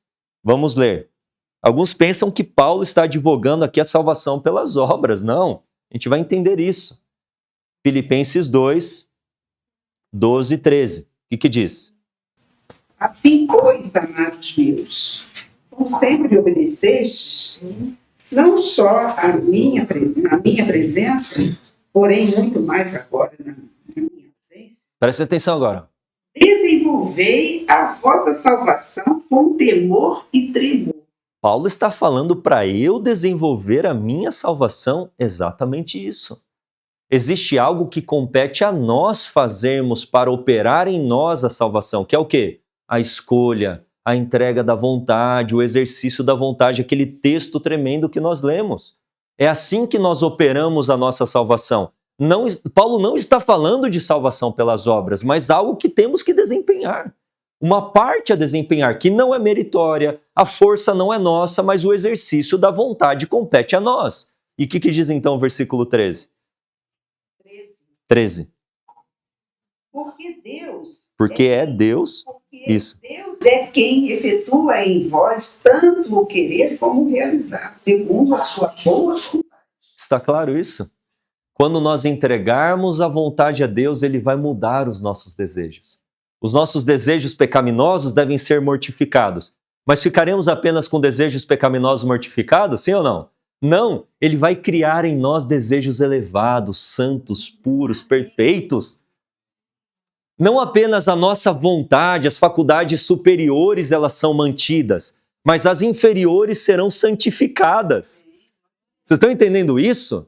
Vamos ler. Alguns pensam que Paulo está advogando aqui a salvação pelas obras. Não, a gente vai entender isso. Filipenses 2, 12 e 13. O que diz? Assim, pois, amados meus, como sempre obedecestes, não só na minha presença, porém muito mais agora na minha ausência. Presta atenção agora. Desenvolvei a vossa salvação com temor e tremor. Paulo está falando para eu desenvolver a minha salvação exatamente isso. Existe algo que compete a nós fazermos para operar em nós a salvação, que é o quê? A escolha, a entrega da vontade, o exercício da vontade, aquele texto tremendo que nós lemos. É assim que nós operamos a nossa salvação. Paulo não está falando de salvação pelas obras, mas algo que temos que desempenhar. Uma parte a desempenhar, que não é meritória, a força não é nossa, mas o exercício da vontade compete a nós. E o que diz então o versículo 13? 13. Porque é Deus. Isso. Deus é quem efetua em vós tanto o querer como o realizar, segundo a sua boa vontade. Está claro isso? Quando nós entregarmos a vontade a Deus, Ele vai mudar os nossos desejos. Os nossos desejos pecaminosos devem ser mortificados. Mas ficaremos apenas com desejos pecaminosos mortificados? Sim ou não? Não, Ele vai criar em nós desejos elevados, santos, puros, perfeitos. Não apenas a nossa vontade, as faculdades superiores elas são mantidas, mas as inferiores serão santificadas. Vocês estão entendendo isso?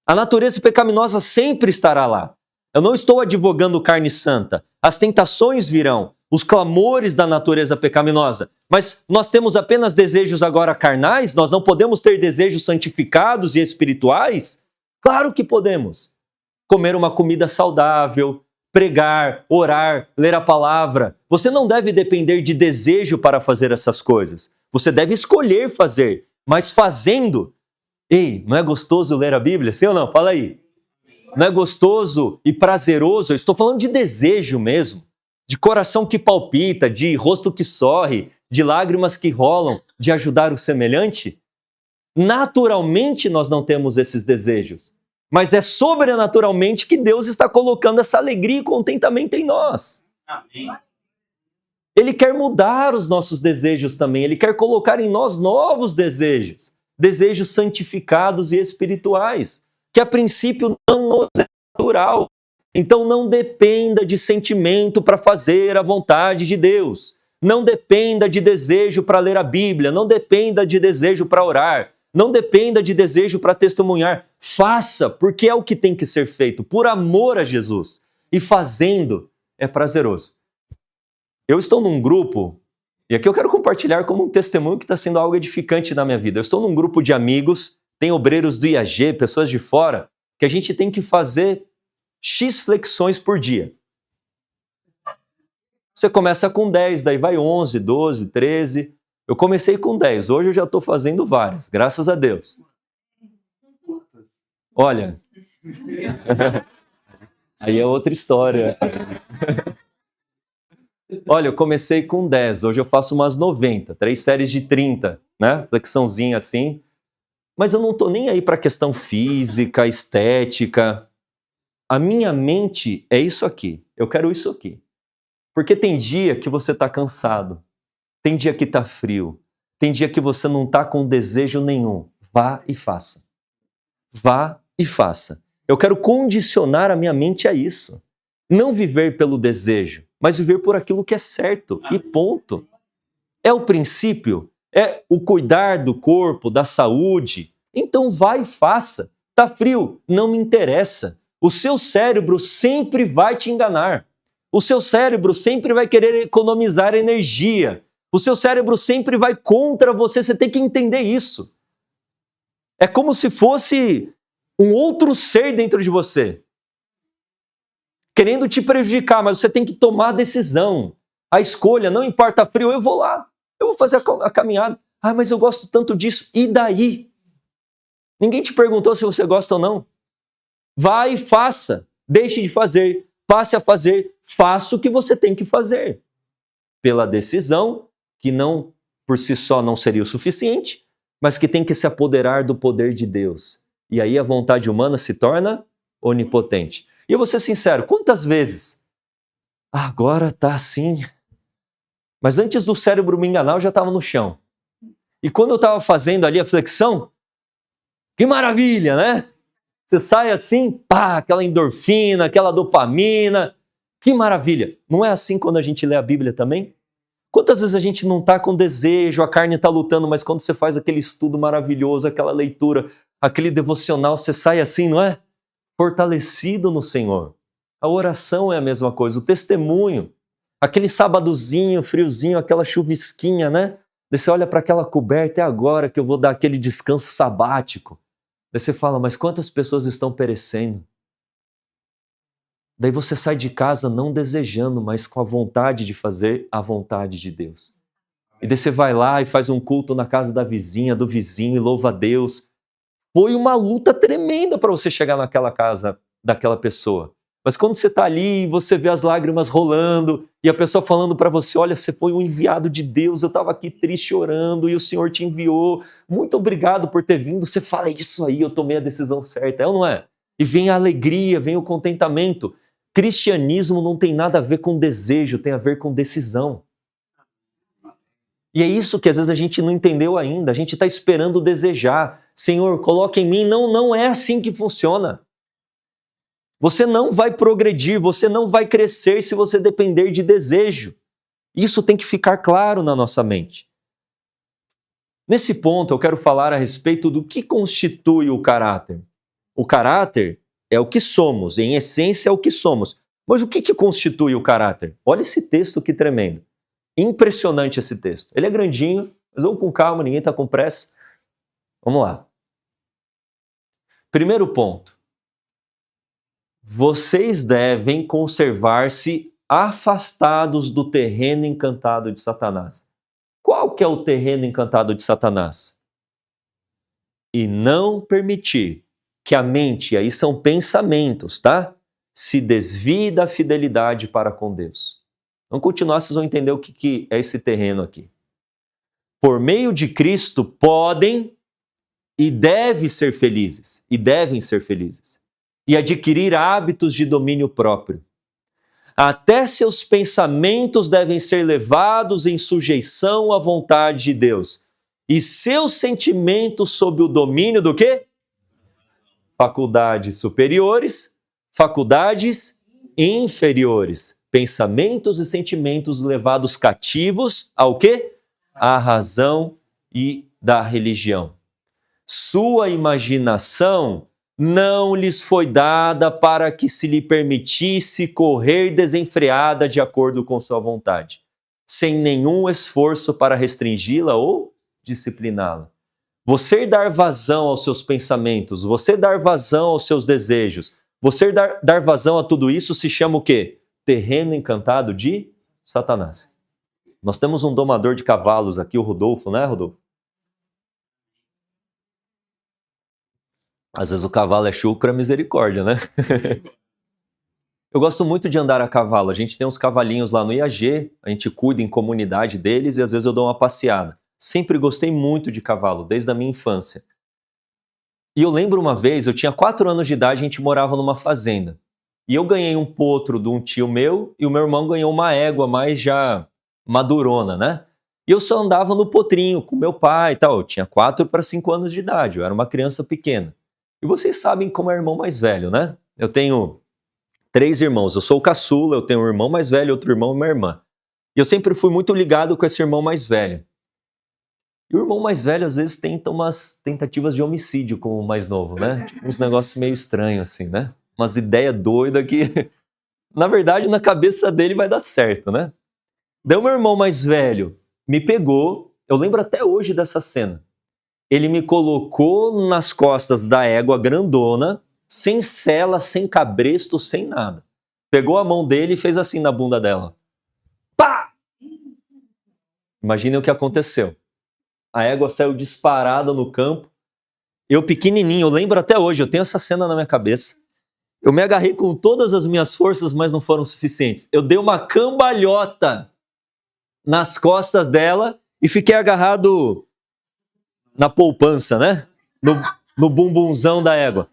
A natureza pecaminosa sempre estará lá. Eu não estou advogando carne santa. As tentações virão, os clamores da natureza pecaminosa. Mas nós temos apenas desejos agora carnais? Nós não podemos ter desejos santificados e espirituais? Claro que podemos. Comer uma comida saudável, pregar, orar, ler a palavra. Você não deve depender de desejo para fazer essas coisas. Você deve escolher fazer, mas fazendo. Ei, não é gostoso ler a Bíblia? Sim ou não? Fala aí. Não é gostoso e prazeroso? Eu estou falando de desejo mesmo. De coração que palpita, de rosto que sorre, de lágrimas que rolam, de ajudar o semelhante? Naturalmente nós não temos esses desejos. Mas é sobrenaturalmente que Deus está colocando essa alegria e contentamento em nós. Amém. Ele quer mudar os nossos desejos também. Ele quer colocar em nós novos desejos. Desejos santificados e espirituais. Que a princípio não nos é natural. Então não dependa de sentimento para fazer a vontade de Deus. Não dependa de desejo para ler a Bíblia. Não dependa de desejo para orar. Não dependa de desejo para testemunhar. Faça, porque é o que tem que ser feito, por amor a Jesus. E fazendo é prazeroso. Eu estou num grupo, e aqui eu quero compartilhar como um testemunho que está sendo algo edificante na minha vida. Eu estou num grupo de amigos, tem obreiros do IAG, pessoas de fora, que a gente tem que fazer X flexões por dia. Você começa com 10, daí vai 11, 12, 13... Eu comecei com 10, hoje eu já estou fazendo várias, graças a Deus. Olha, aí é outra história. Olha, eu comecei com 10, hoje eu faço umas 90, 3 séries de 30, né? Flexãozinha assim. Mas eu não estou nem aí para a questão física, estética. A minha mente é isso aqui, eu quero isso aqui. Porque tem dia que você está cansado. Tem dia que está frio, tem dia que você não está com desejo nenhum. Vá e faça. Vá e faça. Eu quero condicionar a minha mente a isso. Não viver pelo desejo, mas viver por aquilo que é certo. E ponto. É o princípio, é o cuidar do corpo, da saúde. Então vá e faça. Está frio? Não me interessa. O seu cérebro sempre vai te enganar. O seu cérebro sempre vai querer economizar energia. O seu cérebro sempre vai contra você, você tem que entender isso. É como se fosse um outro ser dentro de você, querendo te prejudicar, mas você tem que tomar a decisão, a escolha, não importa frio, eu vou lá, eu vou fazer a caminhada. Ah, mas eu gosto tanto disso, e daí? Ninguém te perguntou se você gosta ou não. Vá e faça, deixe de fazer, passe a fazer, faça o que você tem que fazer. Pela decisão, que não por si só não seria o suficiente, mas que tem que se apoderar do poder de Deus. E aí a vontade humana se torna onipotente. E eu vou ser sincero, quantas vezes? Agora tá assim, Mas antes do cérebro me enganar, eu já estava no chão. E quando eu estava fazendo ali a flexão, que maravilha, né? Você sai assim, pá, aquela endorfina, aquela dopamina. Que maravilha. Não é assim quando a gente lê a Bíblia também? Quantas vezes a gente não está com desejo, a carne está lutando, mas quando você faz aquele estudo maravilhoso, aquela leitura, aquele devocional, você sai assim, não é? Fortalecido no Senhor. A oração é a mesma coisa, o testemunho. Aquele sábadozinho, friozinho, aquela chuvisquinha, né? Daí você olha para aquela coberta, é agora que eu vou dar aquele descanso sabático. Daí você fala, mas quantas pessoas estão perecendo? Daí você sai de casa não desejando, mas com a vontade de fazer a vontade de Deus. E daí você vai lá e faz um culto na casa da vizinha, do vizinho, e louva a Deus. Foi uma luta tremenda para você chegar naquela casa daquela pessoa. Mas quando você está ali e você vê as lágrimas rolando e a pessoa falando para você, olha, você foi um enviado de Deus, eu estava aqui triste orando e o Senhor te enviou, muito obrigado por ter vindo. Você fala, é isso aí, eu tomei a decisão certa, é ou não é? E vem a alegria, vem o contentamento. Cristianismo não tem nada a ver com desejo, tem a ver com decisão. E é isso que às vezes a gente não entendeu ainda, a gente está esperando desejar. Senhor, coloca em mim. Não, não é assim que funciona. Você não vai progredir, você não vai crescer se você depender de desejo. Isso tem que ficar claro na nossa mente. Nesse ponto, eu quero falar a respeito do que constitui o caráter. O caráter é o que somos, em essência é o que somos. Mas o que constitui o caráter? Olha esse texto que tremendo. Impressionante esse texto. Ele é grandinho, mas vamos com calma, ninguém está com pressa. Vamos lá. Primeiro ponto. Vocês devem conservar-se afastados do terreno encantado de Satanás. Qual que é o terreno encantado de Satanás? E não permitir que a mente, aí são pensamentos, tá? Se desvie da fidelidade para com Deus. Vamos continuar, vocês vão entender o que é esse terreno aqui. Por meio de Cristo podem e devem ser felizes. E adquirir hábitos de domínio próprio. Até seus pensamentos devem ser levados em sujeição à vontade de Deus. E seus sentimentos sob o domínio do quê? Faculdades superiores, faculdades inferiores. Pensamentos e sentimentos levados cativos ao quê? À razão e da religião. Sua imaginação não lhes foi dada para que se lhe permitisse correr desenfreada de acordo com sua vontade, sem nenhum esforço para restringi-la ou discipliná-la. Você dar vazão aos seus pensamentos, você dar vazão aos seus desejos, você dar vazão a tudo isso se chama o quê? Terreno encantado de Satanás. Nós temos um domador de cavalos aqui, o Rodolfo, né, Rodolfo? Às vezes o cavalo é chucro, é misericórdia, né? Eu gosto muito de andar a cavalo. A gente tem uns cavalinhos lá no IAG, a gente cuida em comunidade deles e às vezes eu dou uma passeada. Sempre gostei muito de cavalo, desde a minha infância. E eu lembro uma vez, eu tinha 4 anos de idade, a gente morava numa fazenda. E eu ganhei um potro de um tio meu e o meu irmão ganhou uma égua mais já madurona, né? E eu só andava no potrinho com meu pai e tal. Eu tinha 4 para 5 anos de idade, eu era uma criança pequena. E vocês sabem como é o irmão mais velho, né? Eu tenho 3 irmãos, eu sou o caçula, eu tenho um irmão mais velho, outro irmão e uma irmã. E eu sempre fui muito ligado com esse irmão mais velho. E o irmão mais velho, às vezes, tenta umas tentativas de homicídio com o mais novo, né? Tipo, uns negócios meio estranhos, assim, né? Umas ideias doidas que, na verdade, na cabeça dele vai dar certo, né? Daí o meu irmão mais velho me pegou, eu lembro até hoje dessa cena. Ele me colocou nas costas da égua grandona, sem sela, sem cabresto, sem nada. Pegou a mão dele e fez assim na bunda dela. Pá! Imaginem o que aconteceu. A égua saiu disparada no campo. Eu pequenininho, eu lembro até hoje, eu tenho essa cena na minha cabeça. Eu me agarrei com todas as minhas forças, mas não foram suficientes. Eu dei uma cambalhota nas costas dela e fiquei agarrado na poupança, né? No bumbunzão da égua.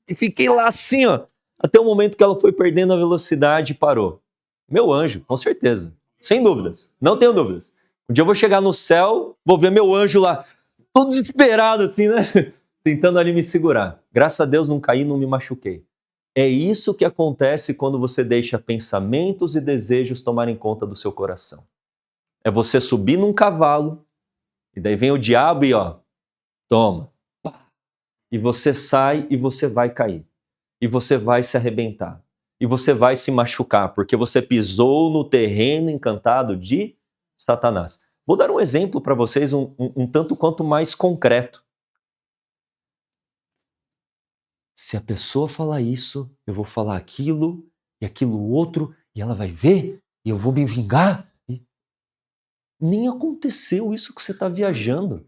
E fiquei lá assim, ó, até o momento que ela foi perdendo a velocidade e parou. Meu anjo, com certeza. Sem dúvidas. Não tenho dúvidas. Um dia eu vou chegar no céu, vou ver meu anjo lá, todo desesperado assim, né? Tentando ali me segurar. Graças a Deus não caí, não me machuquei. É isso que acontece quando você deixa pensamentos e desejos tomarem conta do seu coração. É você subir num cavalo, e daí vem o diabo e ó, toma. E você sai e você vai cair. E você vai se arrebentar. E você vai se machucar, porque você pisou no terreno encantado de Satanás. Vou dar um exemplo para vocês um tanto quanto mais concreto. Se a pessoa falar isso, eu vou falar aquilo e aquilo outro, e ela vai ver, e eu vou me vingar. E nem aconteceu isso que você está viajando.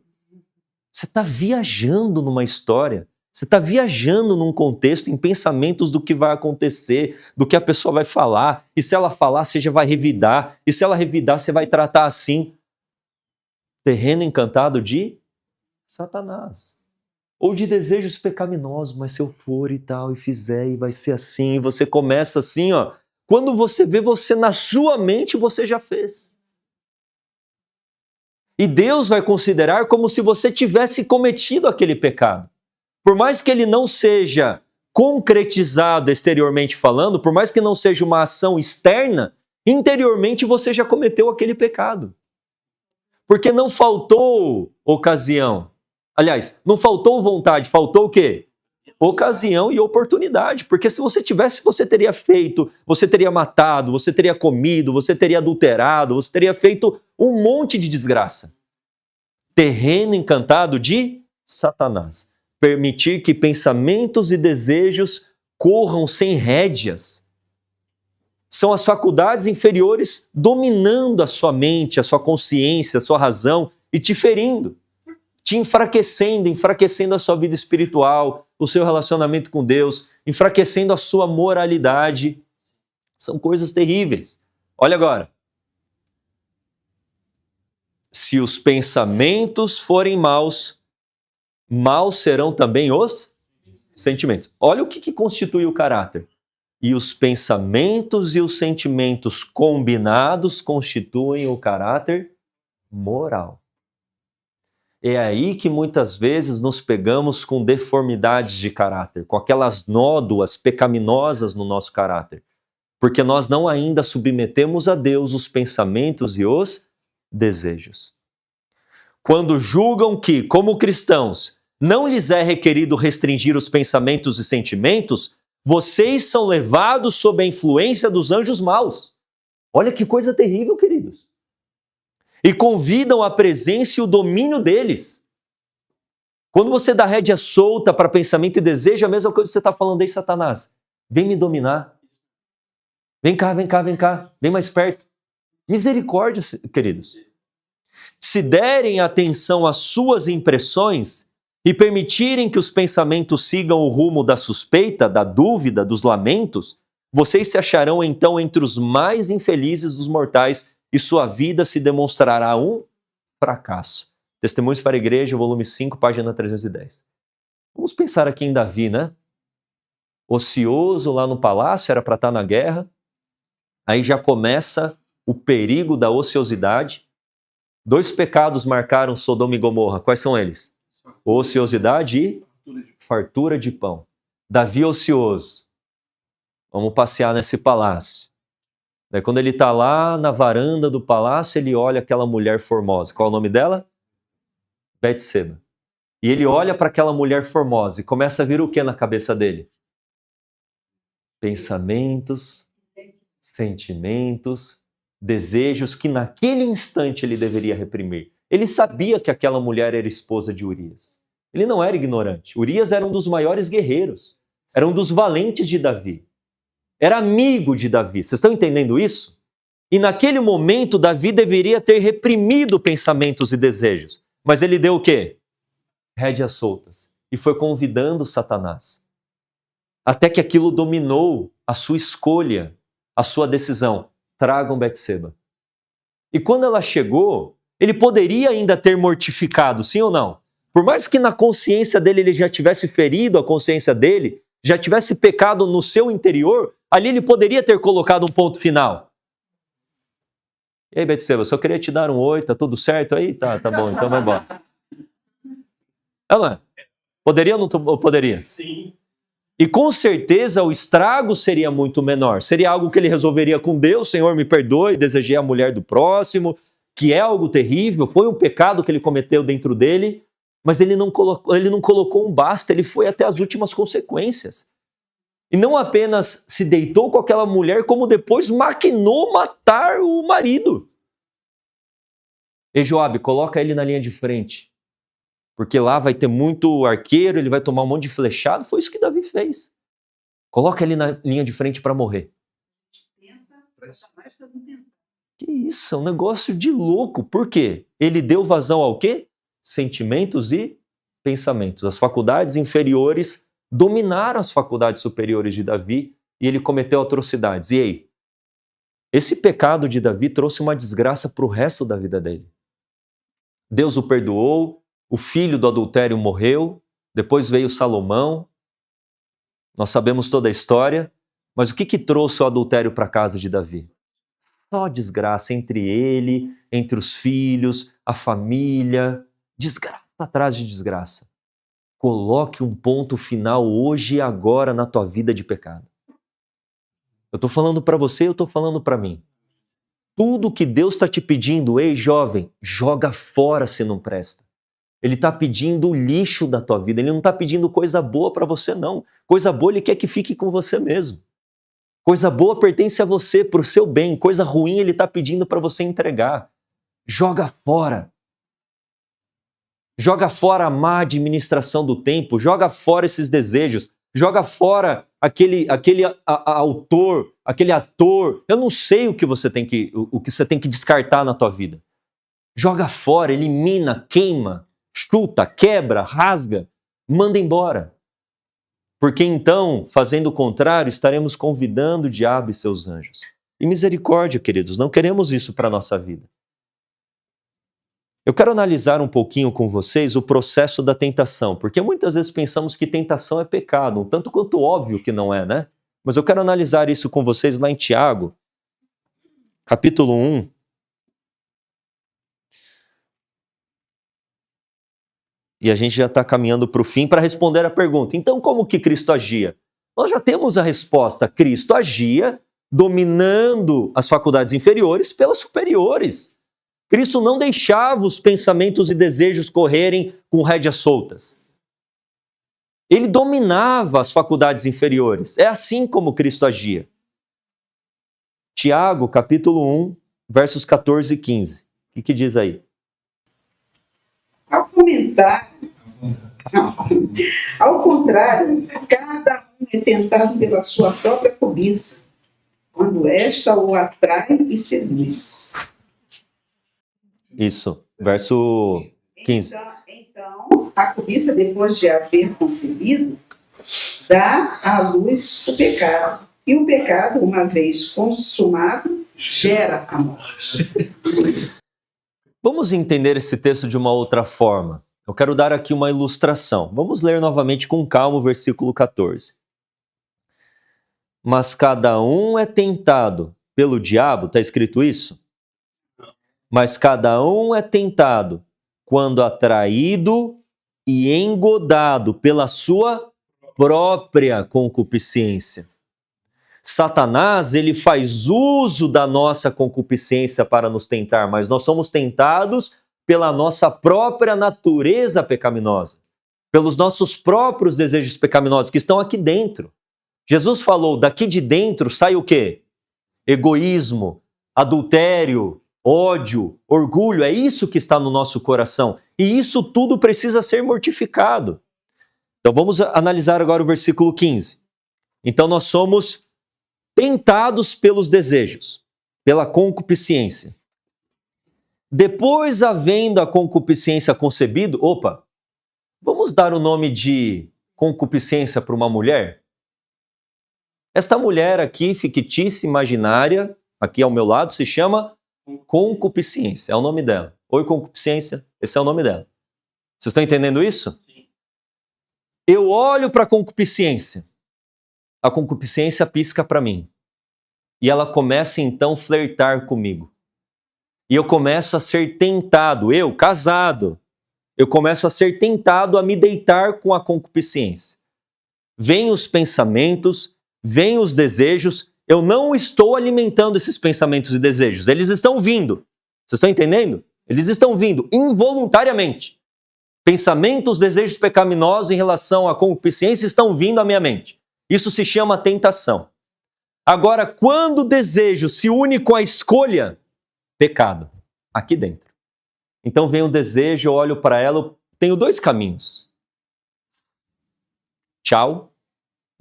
Você está viajando numa história. Você está viajando num contexto, em pensamentos do que vai acontecer, do que a pessoa vai falar. E se ela falar, você já vai revidar. E se ela revidar, você vai tratar assim. Terreno encantado de Satanás. Ou de desejos pecaminosos, mas se eu for e tal, e fizer, e vai ser assim. E você começa assim, ó. Quando você vê, você na sua mente, você já fez. E Deus vai considerar como se você tivesse cometido aquele pecado. Por mais que ele não seja concretizado exteriormente falando, por mais que não seja uma ação externa, interiormente você já cometeu aquele pecado. Porque não faltou ocasião. Aliás, não faltou vontade, faltou o quê? Ocasião e oportunidade. Porque se você tivesse, você teria feito, você teria matado, você teria comido, você teria adulterado, você teria feito um monte de desgraça. Terreno encantado de Satanás. Permitir que pensamentos e desejos corram sem rédeas. São as faculdades inferiores dominando a sua mente, a sua consciência, a sua razão e te ferindo, te enfraquecendo a sua vida espiritual, o seu relacionamento com Deus, enfraquecendo a sua moralidade. São coisas terríveis. Olha agora. Se os pensamentos forem maus, maus serão também os sentimentos. Olha o que constitui o caráter. E os pensamentos e os sentimentos combinados constituem o caráter moral. É aí que muitas vezes nos pegamos com deformidades de caráter, com aquelas nódoas pecaminosas no nosso caráter. Porque nós não ainda submetemos a Deus os pensamentos e os desejos. Quando julgam que, como cristãos, não lhes é requerido restringir os pensamentos e sentimentos, vocês são levados sob a influência dos anjos maus. Olha que coisa terrível, queridos. E convidam a presença e o domínio deles. Quando você dá rédea solta para pensamento e desejo, é a mesma coisa que você está falando aí, Satanás. Vem me dominar. Vem cá, vem cá, vem cá. Vem mais perto. Misericórdia, queridos. Se derem atenção às suas impressões e permitirem que os pensamentos sigam o rumo da suspeita, da dúvida, dos lamentos, vocês se acharão então entre os mais infelizes dos mortais e sua vida se demonstrará um fracasso. Testemunhos para a Igreja, volume 5, página 310. Vamos pensar aqui em Davi, né? Ocioso lá no palácio, era para estar na guerra. Aí já começa o perigo da ociosidade. 2 pecados marcaram Sodoma e Gomorra. Quais são eles? Ociosidade e fartura de pão. Davi ocioso. Vamos passear nesse palácio. Daí quando ele está lá na varanda do palácio, ele olha aquela mulher formosa. Qual é o nome dela? Betseba. E ele olha para aquela mulher formosa e começa a vir o que na cabeça dele? Pensamentos, sentimentos, desejos que naquele instante ele deveria reprimir. Ele sabia que aquela mulher era esposa de Urias. Ele não era ignorante. Urias era um dos maiores guerreiros. Era um dos valentes de Davi. Era amigo de Davi. Vocês estão entendendo isso? E naquele momento, Davi deveria ter reprimido pensamentos e desejos. Mas ele deu o quê? Rédeas soltas. E foi convidando Satanás. Até que aquilo dominou a sua escolha, a sua decisão. Tragam Betseba. E quando ela chegou, ele poderia ainda ter mortificado, sim ou não? Por mais que na consciência dele ele já tivesse ferido a consciência dele, já tivesse pecado no seu interior, ali ele poderia ter colocado um ponto final. E aí, Betseba, só queria te dar um oi, tá tudo certo aí? Tá bom, então vai embora. É, não é? Poderia ou não poderia? Sim. E com certeza o estrago seria muito menor. Seria algo que ele resolveria com Deus, Senhor, me perdoe, desejei a mulher do próximo, que é algo terrível, foi um pecado que ele cometeu dentro dele, mas ele não colocou um basta, ele foi até as últimas consequências. E não apenas se deitou com aquela mulher, como depois maquinou matar o marido. E Joabe, coloca ele na linha de frente. Porque lá vai ter muito arqueiro, ele vai tomar um monte de flechado. Foi isso que Davi fez. Coloca ele na linha de frente para morrer. Que isso, é um negócio de louco. Por quê? Ele deu vazão ao quê? Sentimentos e pensamentos. As faculdades inferiores dominaram as faculdades superiores de Davi e ele cometeu atrocidades. E aí? Esse pecado de Davi trouxe uma desgraça para o resto da vida dele. Deus o perdoou, o filho do adultério morreu, depois veio Salomão. Nós sabemos toda a história, mas o que trouxe o adultério para a casa de Davi? Só desgraça entre ele, entre os filhos, a família, desgraça atrás de desgraça. Coloque um ponto final hoje e agora na tua vida de pecado. Eu estou falando para você, eu estou falando para mim. Tudo que Deus está te pedindo, ei jovem, joga fora se não presta. Ele está pedindo o lixo da tua vida, ele não está pedindo coisa boa para você não. Coisa boa ele quer que fique com você mesmo. Coisa boa pertence a você, para o seu bem. Coisa ruim ele está pedindo para você entregar. Joga fora. Joga fora a má administração do tempo, joga fora esses desejos, joga fora aquele autor, aquele ator. Eu não sei o que você tem que descartar na tua vida. Joga fora, elimina, queima, chuta, quebra, rasga, manda embora. Porque então, fazendo o contrário, estaremos convidando o diabo e seus anjos. E misericórdia, queridos, não queremos isso para a nossa vida. Eu quero analisar um pouquinho com vocês o processo da tentação, porque muitas vezes pensamos que tentação é pecado, um tanto quanto óbvio que não é, né? Mas eu quero analisar isso com vocês lá em Tiago, capítulo 1. E a gente já está caminhando para o fim para responder a pergunta. Então, como que Cristo agia? Nós já temos a resposta. Cristo agia dominando as faculdades inferiores pelas superiores. Cristo não deixava os pensamentos e desejos correrem com rédeas soltas. Ele dominava as faculdades inferiores. É assim como Cristo agia. Tiago, capítulo 1, versos 14 e 15. O que diz aí? Ao contrário, cada um é tentado pela sua própria cobiça, quando esta o atrai e seduz. Isso, verso 15. Então, a cobiça, depois de haver concebido, dá à luz o pecado. E o pecado, uma vez consumado, gera a morte. Vamos entender esse texto de uma outra forma. Eu quero dar aqui uma ilustração. Vamos ler novamente com calma o versículo 14. Mas cada um é tentado pelo diabo, está escrito isso? Mas cada um é tentado quando atraído e engodado pela sua própria concupiscência. Satanás, ele faz uso da nossa concupiscência para nos tentar, mas nós somos tentados pela nossa própria natureza pecaminosa, pelos nossos próprios desejos pecaminosos que estão aqui dentro. Jesus falou, daqui de dentro sai o quê? Egoísmo, adultério, ódio, orgulho, é isso que está no nosso coração. E isso tudo precisa ser mortificado. Então vamos analisar agora o versículo 15. Então nós somos tentados pelos desejos, pela concupiscência. Depois, havendo a concupiscência concebido, vamos dar o nome de concupiscência para uma mulher? Esta mulher aqui, fictícia, imaginária, aqui ao meu lado, se chama concupiscência, é o nome dela. Oi, concupiscência, esse é o nome dela. Vocês estão entendendo isso? Sim. Eu olho para a concupiscência pisca para mim. E ela começa então a flertar comigo. E eu começo a ser tentado, eu, casado, eu começo a ser tentado a me deitar com a concupiscência. Vêm os pensamentos, vêm os desejos, eu não estou alimentando esses pensamentos e desejos, eles estão vindo. Vocês estão entendendo? Eles estão vindo involuntariamente. Pensamentos, desejos pecaminosos em relação à concupiscência estão vindo à minha mente. Isso se chama tentação. Agora, quando o desejo se une com a escolha, pecado, aqui dentro. Então vem o desejo, eu olho para ela, eu tenho dois caminhos. Tchau,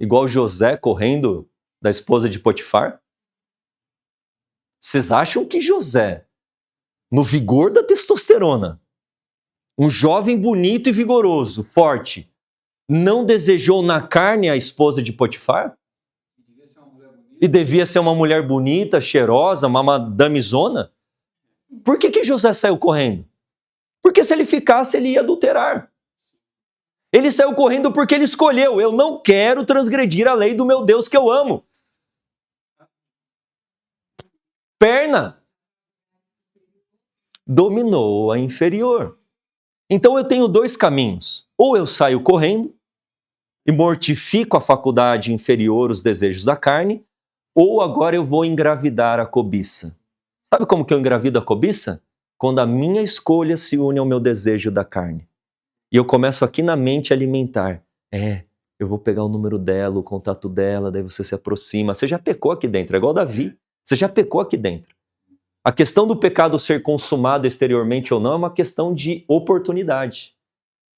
igual José correndo da esposa de Potifar. Vocês acham que José, no vigor da testosterona, um jovem bonito e vigoroso, forte, não desejou na carne a esposa de Potifar? E devia ser uma mulher bonita, cheirosa, uma madamezona? Por que José saiu correndo? Porque se ele ficasse, ele ia adulterar. Ele saiu correndo porque ele escolheu. Eu não quero transgredir a lei do meu Deus que eu amo. Perna dominou a inferior. Então eu tenho dois caminhos. Ou eu saio correndo e mortifico a faculdade inferior, os desejos da carne, ou agora eu vou engravidar a cobiça. Sabe como que eu engravido a cobiça? Quando a minha escolha se une ao meu desejo da carne. E eu começo aqui na mente a alimentar. Eu vou pegar o número dela, o contato dela, daí você se aproxima. Você já pecou aqui dentro, é igual Davi. Você já pecou aqui dentro. A questão do pecado ser consumado exteriormente ou não é uma questão de oportunidade.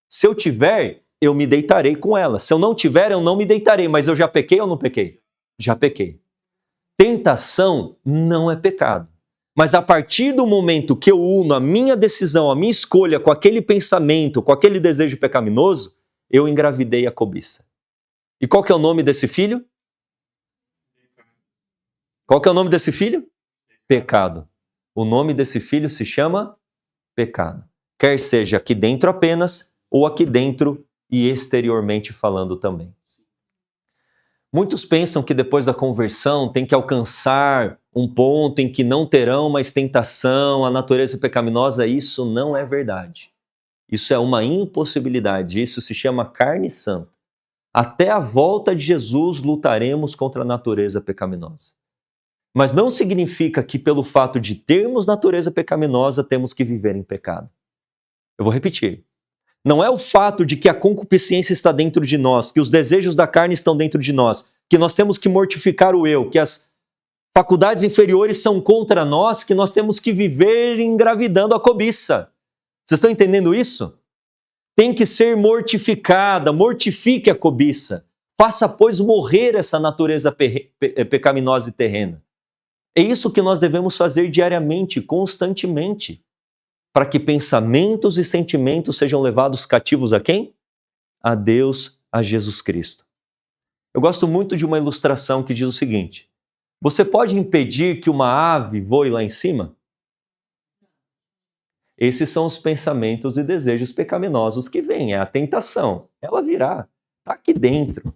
Se eu tiver, eu me deitarei com ela. Se eu não tiver, eu não me deitarei. Mas eu já pequei ou não pequei? Já pequei. Tentação não é pecado. Mas a partir do momento que eu uno a minha decisão, a minha escolha com aquele pensamento, com aquele desejo pecaminoso, eu engravidei a cobiça. E qual que é o nome desse filho? Qual que é o nome desse filho? Pecado. O nome desse filho se chama pecado. Quer seja aqui dentro apenas, ou aqui dentro e exteriormente falando também. Muitos pensam que depois da conversão tem que alcançar um ponto em que não terão mais tentação, a natureza pecaminosa. Isso não é verdade. Isso é uma impossibilidade. Isso se chama carne santa. Até a volta de Jesus lutaremos contra a natureza pecaminosa. Mas não significa que pelo fato de termos natureza pecaminosa temos que viver em pecado. Eu vou repetir. Não é o fato de que a concupiscência está dentro de nós, que os desejos da carne estão dentro de nós, que nós temos que mortificar o eu, que as faculdades inferiores são contra nós, que nós temos que viver engravidando a cobiça. Vocês estão entendendo isso? Tem que ser mortificada, mortifique a cobiça. Faça, pois, morrer essa natureza pecaminosa e terrena. É isso que nós devemos fazer diariamente, constantemente, para que pensamentos e sentimentos sejam levados cativos a quem? A Deus, a Jesus Cristo. Eu gosto muito de uma ilustração que diz o seguinte: você pode impedir que uma ave voe lá em cima? Esses são os pensamentos e desejos pecaminosos que vêm, é a tentação. Ela virá, está aqui dentro.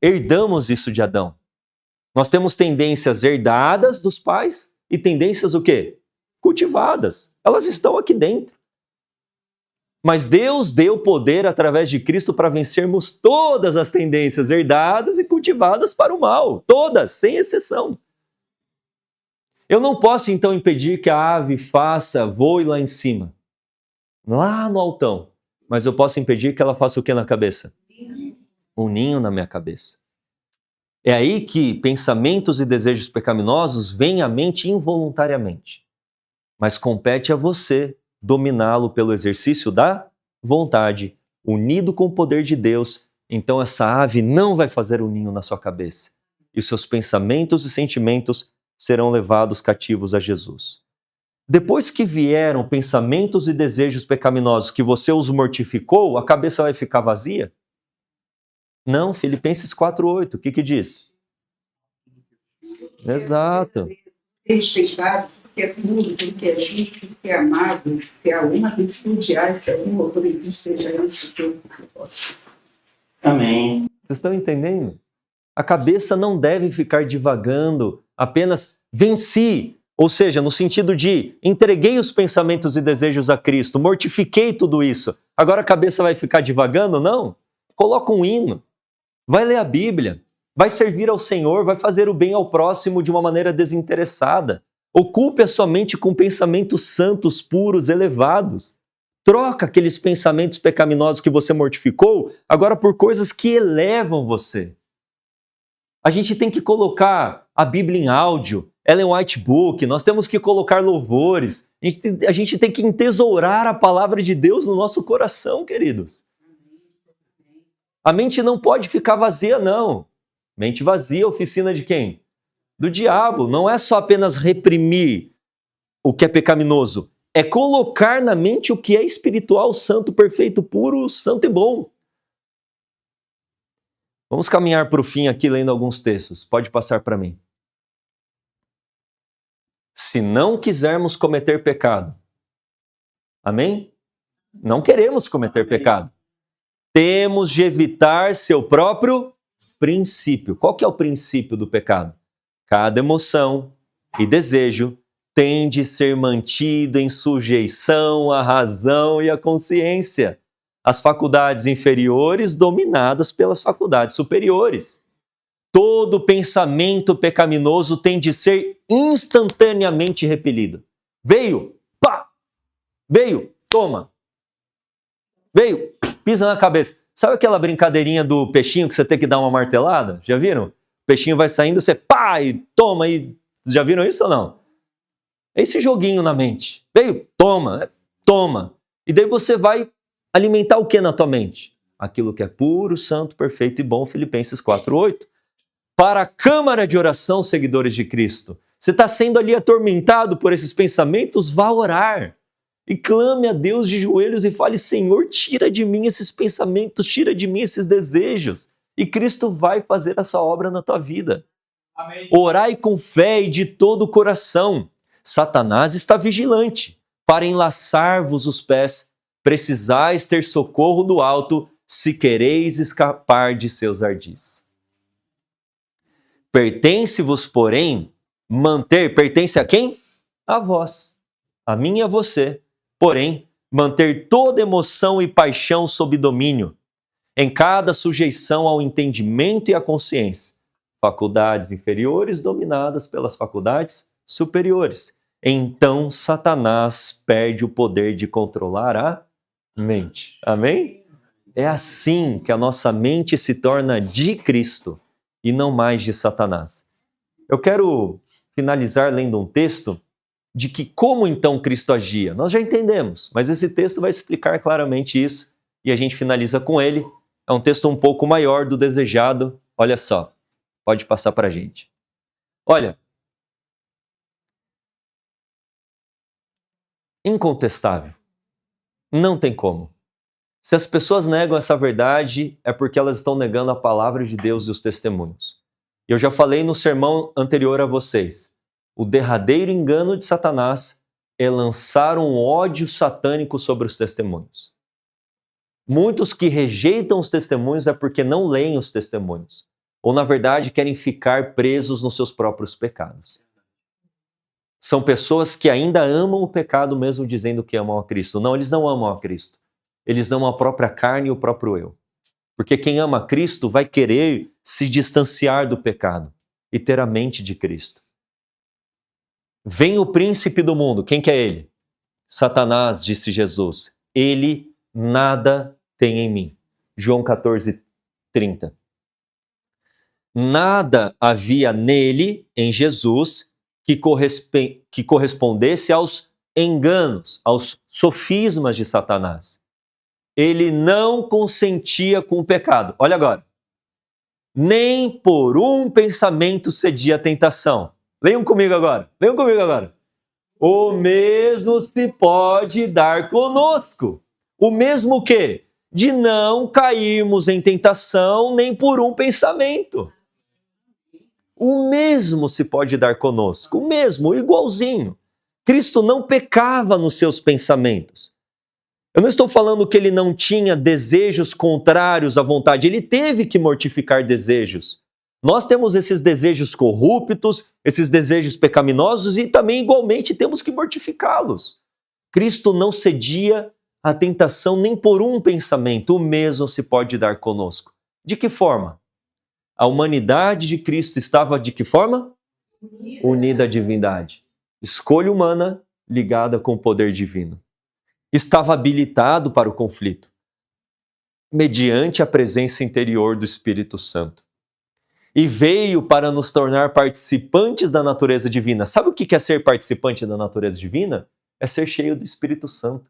Herdamos isso de Adão. Nós temos tendências herdadas dos pais e tendências o quê? Cultivadas. Elas estão aqui dentro. Mas Deus deu poder através de Cristo para vencermos todas as tendências herdadas e cultivadas para o mal. Todas, sem exceção. Eu não posso então impedir que a ave voe lá em cima, lá no altão. Mas eu posso impedir que ela faça o que na cabeça? Um ninho na minha cabeça. É aí que pensamentos e desejos pecaminosos vêm à mente involuntariamente. Mas compete a você dominá-lo pelo exercício da vontade, unido com o poder de Deus. Então essa ave não vai fazer um ninho na sua cabeça. E os seus pensamentos e sentimentos serão levados cativos a Jesus. Depois que vieram pensamentos e desejos pecaminosos que você os mortificou, a cabeça vai ficar vazia? Não, Filipenses 4:8, o que diz? Exato. Respeitado, porque é puro, porque é justo, porque é amável, se há uma virtude, se algum outro existe, seja isso que eu posso dizer. Amém. Vocês estão entendendo? A cabeça não deve ficar divagando, apenas venci, Ou seja, no sentido de entreguei os pensamentos e desejos a Cristo, mortifiquei tudo isso. Agora a cabeça vai ficar divagando? Não. Coloca um hino, vai ler a Bíblia, vai servir ao Senhor, vai fazer o bem ao próximo de uma maneira desinteressada. Ocupe a sua mente com pensamentos santos, puros, elevados. Troca aqueles pensamentos pecaminosos que você mortificou agora por coisas que elevam você. A gente tem que colocar a Bíblia em áudio, ela é um white book, nós temos que colocar louvores, a gente tem que entesourar a palavra de Deus no nosso coração, queridos. A mente não pode ficar vazia, não. Mente vazia, oficina de quem? Do diabo. Não é só apenas reprimir o que é pecaminoso, é colocar na mente o que é espiritual, santo, perfeito, puro, santo e bom. Vamos caminhar para o fim aqui lendo alguns textos. Pode passar para mim. Se não quisermos cometer pecado, amém? Não queremos cometer pecado. Temos de evitar seu próprio princípio. Qual que é o princípio do pecado? Cada emoção e desejo tem de ser mantido em sujeição à razão e à consciência. As faculdades inferiores dominadas pelas faculdades superiores. Todo pensamento pecaminoso tem de ser instantaneamente repelido. Veio, pá! Veio, toma! Veio, pisa na cabeça. Sabe aquela brincadeirinha do peixinho que você tem que dar uma martelada? Já viram? O peixinho vai saindo, você pá, e toma. Já viram isso ou não? É esse joguinho na mente. Veio, toma, toma. E daí você vai alimentar o que na tua mente? Aquilo que é puro, santo, perfeito e bom, Filipenses 4:8. Para a câmara de oração, seguidores de Cristo. Você está sendo ali atormentado por esses pensamentos? Vá orar. E clame a Deus de joelhos e fale, Senhor, tira de mim esses pensamentos, tira de mim esses desejos. E Cristo vai fazer essa obra na tua vida. Amém. Orai com fé e de todo o coração. Satanás está vigilante para enlaçar-vos os pés. Precisais ter socorro do alto se quereis escapar de seus ardis. Pertence-vos, porém, pertence a quem? A vós, a mim e a você. Porém, manter toda emoção e paixão sob domínio, em cada sujeição ao entendimento e à consciência. Faculdades inferiores dominadas pelas faculdades superiores. Então, Satanás perde o poder de controlar a mente. Amém? É assim que a nossa mente se torna de Cristo e não mais de Satanás. Eu quero finalizar lendo um texto de que como então Cristo agia. Nós já entendemos, mas esse texto vai explicar claramente isso e a gente finaliza com ele. É um texto um pouco maior do desejado. Olha só, pode passar para a gente. Olha, incontestável, não tem como. Se as pessoas negam essa verdade, é porque elas estão negando a palavra de Deus e os testemunhos. Eu já falei no sermão anterior a vocês. O derradeiro engano de Satanás é lançar um ódio satânico sobre os testemunhos. Muitos que rejeitam os testemunhos é porque não leem os testemunhos. Ou, na verdade, querem ficar presos nos seus próprios pecados. São pessoas que ainda amam o pecado mesmo dizendo que amam a Cristo. Não, eles não amam a Cristo. Eles amam a própria carne e o próprio eu. Porque quem ama a Cristo vai querer se distanciar do pecado e ter a mente de Cristo. Vem o príncipe do mundo. Quem que é ele? Satanás, disse Jesus. Ele nada tem em mim. João 14:30. Nada havia nele, em Jesus, que correspondesse aos enganos, aos sofismas de Satanás. Ele não consentia com o pecado. Olha agora. Nem por um pensamento cedia à tentação. Leiam comigo agora. Leiam comigo agora. O mesmo se pode dar conosco. O mesmo que? De não cairmos em tentação nem por um pensamento. O mesmo se pode dar conosco. O mesmo, igualzinho. Cristo não pecava nos seus pensamentos. Eu não estou falando que ele não tinha desejos contrários à vontade. Ele teve que mortificar desejos. Nós temos esses desejos corruptos, esses desejos pecaminosos e também igualmente temos que mortificá-los. Cristo não cedia à tentação nem por um pensamento, o mesmo se pode dar conosco. De que forma? A humanidade de Cristo estava de que forma? Unida à divindade. Escolha humana ligada com o poder divino. Estava habilitado para o conflito, mediante a presença interior do Espírito Santo. E veio para nos tornar participantes da natureza divina. Sabe o que é ser participante da natureza divina? É ser cheio do Espírito Santo.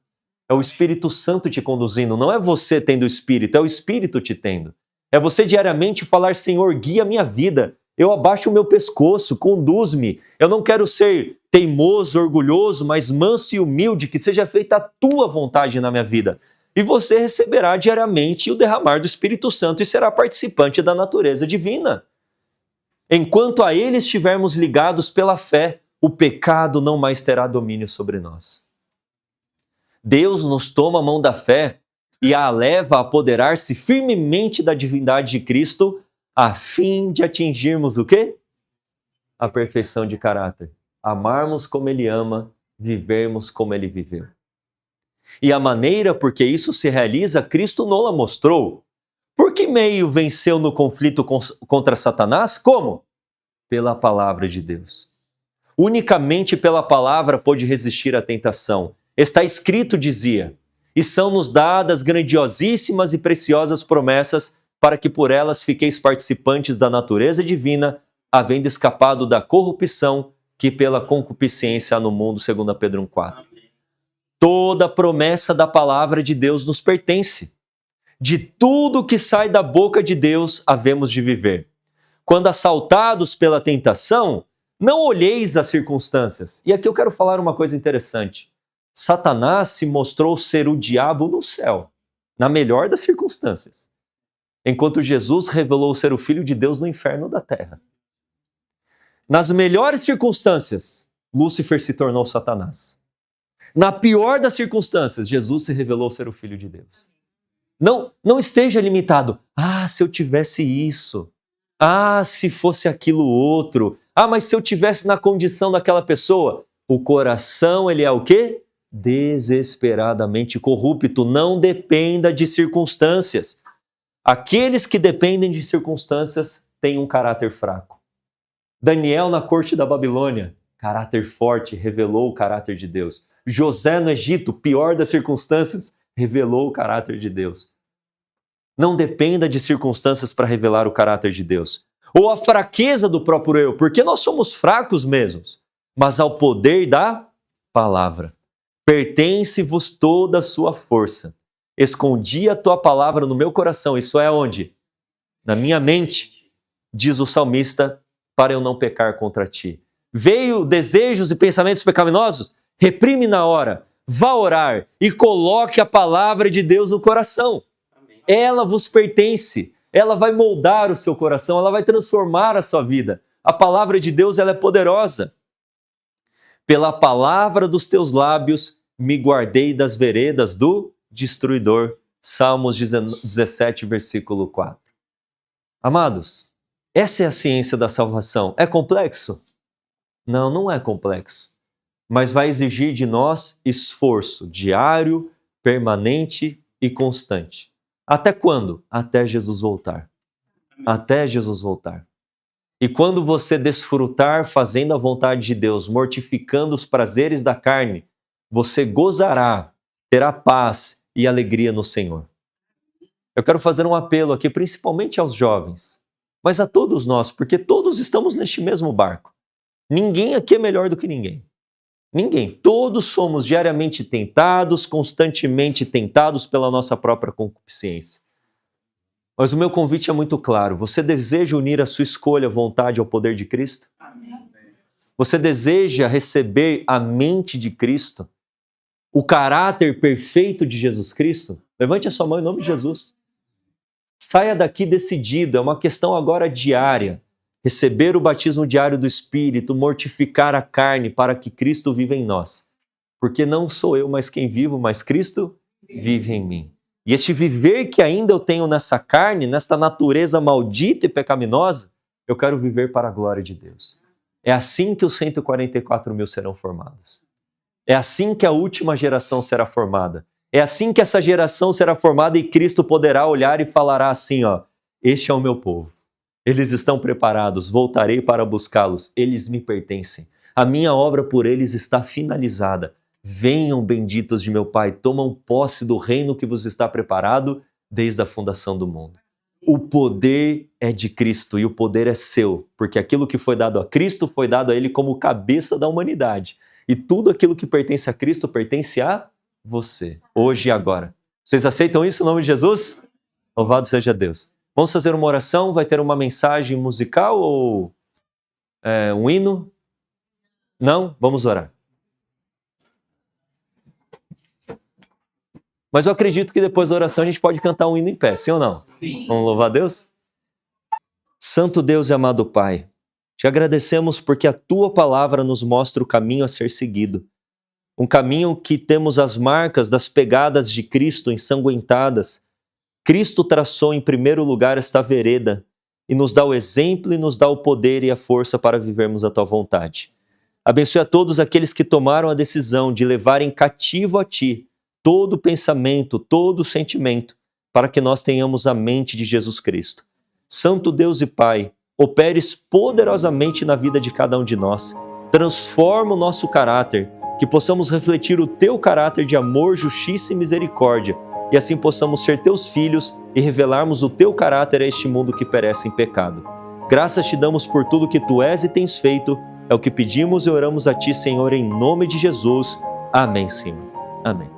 É o Espírito Santo te conduzindo, não é você tendo o Espírito, é o Espírito te tendo. É você diariamente falar, Senhor, guia a minha vida. Eu abaixo o meu pescoço, conduz-me. Eu não quero ser teimoso, orgulhoso, mas manso e humilde, que seja feita a tua vontade na minha vida. E você receberá diariamente o derramar do Espírito Santo e será participante da natureza divina. Enquanto a Ele estivermos ligados pela fé, o pecado não mais terá domínio sobre nós. Deus nos toma a mão da fé e a leva a apoderar-se firmemente da divindade de Cristo, a fim de atingirmos o quê? A perfeição de caráter. Amarmos como Ele ama, vivermos como Ele viveu. E a maneira por que isso se realiza, Cristo nola mostrou. Por que meio venceu no conflito contra Satanás? Como? Pela palavra de Deus. Unicamente pela palavra pôde resistir à tentação. Está escrito, dizia, e são-nos dadas grandiosíssimas e preciosas promessas para que por elas fiqueis participantes da natureza divina, havendo escapado da corrupção que pela concupiscência há no mundo, segundo Pedro 1,4. Toda promessa da palavra de Deus nos pertence. De tudo que sai da boca de Deus havemos de viver. Quando assaltados pela tentação, não olheis as circunstâncias. E aqui eu quero falar uma coisa interessante. Satanás se mostrou ser o diabo no céu, na melhor das circunstâncias, enquanto Jesus revelou ser o Filho de Deus no inferno da terra. Nas melhores circunstâncias, Lúcifer se tornou Satanás. Na pior das circunstâncias, Jesus se revelou ser o Filho de Deus. Não esteja limitado. Ah, se eu tivesse isso. Ah, se fosse aquilo outro. Ah, mas se eu tivesse na condição daquela pessoa. O coração, ele é o quê? Desesperadamente corrupto. Não dependa de circunstâncias. Aqueles que dependem de circunstâncias têm um caráter fraco. Daniel na corte da Babilônia, caráter forte, revelou o caráter de Deus. José no Egito, pior das circunstâncias, revelou o caráter de Deus. Não dependa de circunstâncias para revelar o caráter de Deus. Ou a fraqueza do próprio eu, porque nós somos fracos mesmos, mas ao poder da palavra. Pertence-vos toda a sua força. Escondi a tua palavra no meu coração, isso é onde? Na minha mente, diz o salmista, para eu não pecar contra ti. Veio desejos e pensamentos pecaminosos? Reprime na hora, vá orar e coloque a palavra de Deus no coração. Amém. Ela vos pertence, ela vai moldar o seu coração, ela vai transformar a sua vida. A palavra de Deus, ela é poderosa. Pela palavra dos teus lábios me guardei das veredas do destruidor. Salmos 17, versículo 4. Amados, essa é a ciência da salvação. É complexo? Não, não é complexo. Mas vai exigir de nós esforço diário, permanente e constante. Até quando? Até Jesus voltar. Até Jesus voltar. E quando você desfrutar fazendo a vontade de Deus, mortificando os prazeres da carne, você gozará, terá paz e alegria no Senhor. Eu quero fazer um apelo aqui, principalmente aos jovens, mas a todos nós, porque todos estamos neste mesmo barco. Ninguém aqui é melhor do que ninguém. Ninguém. Todos somos diariamente tentados, constantemente tentados pela nossa própria concupiscência. Mas o meu convite é muito claro. Você deseja unir a sua escolha, vontade ao poder de Cristo? Amém. Você deseja receber a mente de Cristo? O caráter perfeito de Jesus Cristo? Levante a sua mão em nome de Jesus. Saia daqui decidido. É uma questão agora diária. Receber o batismo diário do Espírito, mortificar a carne para que Cristo viva em nós. Porque não sou eu mais quem vivo, mas Cristo vive em mim. E este viver que ainda eu tenho nessa carne, nesta natureza maldita e pecaminosa, eu quero viver para a glória de Deus. É assim que os 144 mil serão formados. É assim que a última geração será formada. É assim que essa geração será formada e Cristo poderá olhar e falará assim, ó, este é o meu povo. Eles estão preparados, voltarei para buscá-los, eles me pertencem. A minha obra por eles está finalizada. Venham, benditos de meu Pai, tomam posse do reino que vos está preparado desde a fundação do mundo. O poder é de Cristo e o poder é seu, porque aquilo que foi dado a Cristo foi dado a Ele como cabeça da humanidade. E tudo aquilo que pertence a Cristo pertence a você, hoje e agora. Vocês aceitam isso em nome de Jesus? Louvado seja Deus. Vamos fazer uma oração, vai ter uma mensagem musical ou um hino? Não? Vamos orar. Mas eu acredito que depois da oração a gente pode cantar um hino em pé, sim ou não? Sim. Vamos louvar a Deus? Santo Deus e amado Pai, te agradecemos porque a Tua palavra nos mostra o caminho a ser seguido. Um caminho que temos as marcas das pegadas de Cristo ensanguentadas. Cristo traçou em primeiro lugar esta vereda e nos dá o exemplo e nos dá o poder e a força para vivermos a Tua vontade. Abençoe a todos aqueles que tomaram a decisão de levarem cativo a Ti todo pensamento, todo sentimento, para que nós tenhamos a mente de Jesus Cristo. Santo Deus e Pai, operes poderosamente na vida de cada um de nós. Transforma o nosso caráter, que possamos refletir o Teu caráter de amor, justiça e misericórdia, e assim possamos ser Teus filhos e revelarmos o Teu caráter a este mundo que perece em pecado. Graças te damos por tudo que Tu és e tens feito, é o que pedimos e oramos a Ti, Senhor, em nome de Jesus. Amém, Senhor. Amém.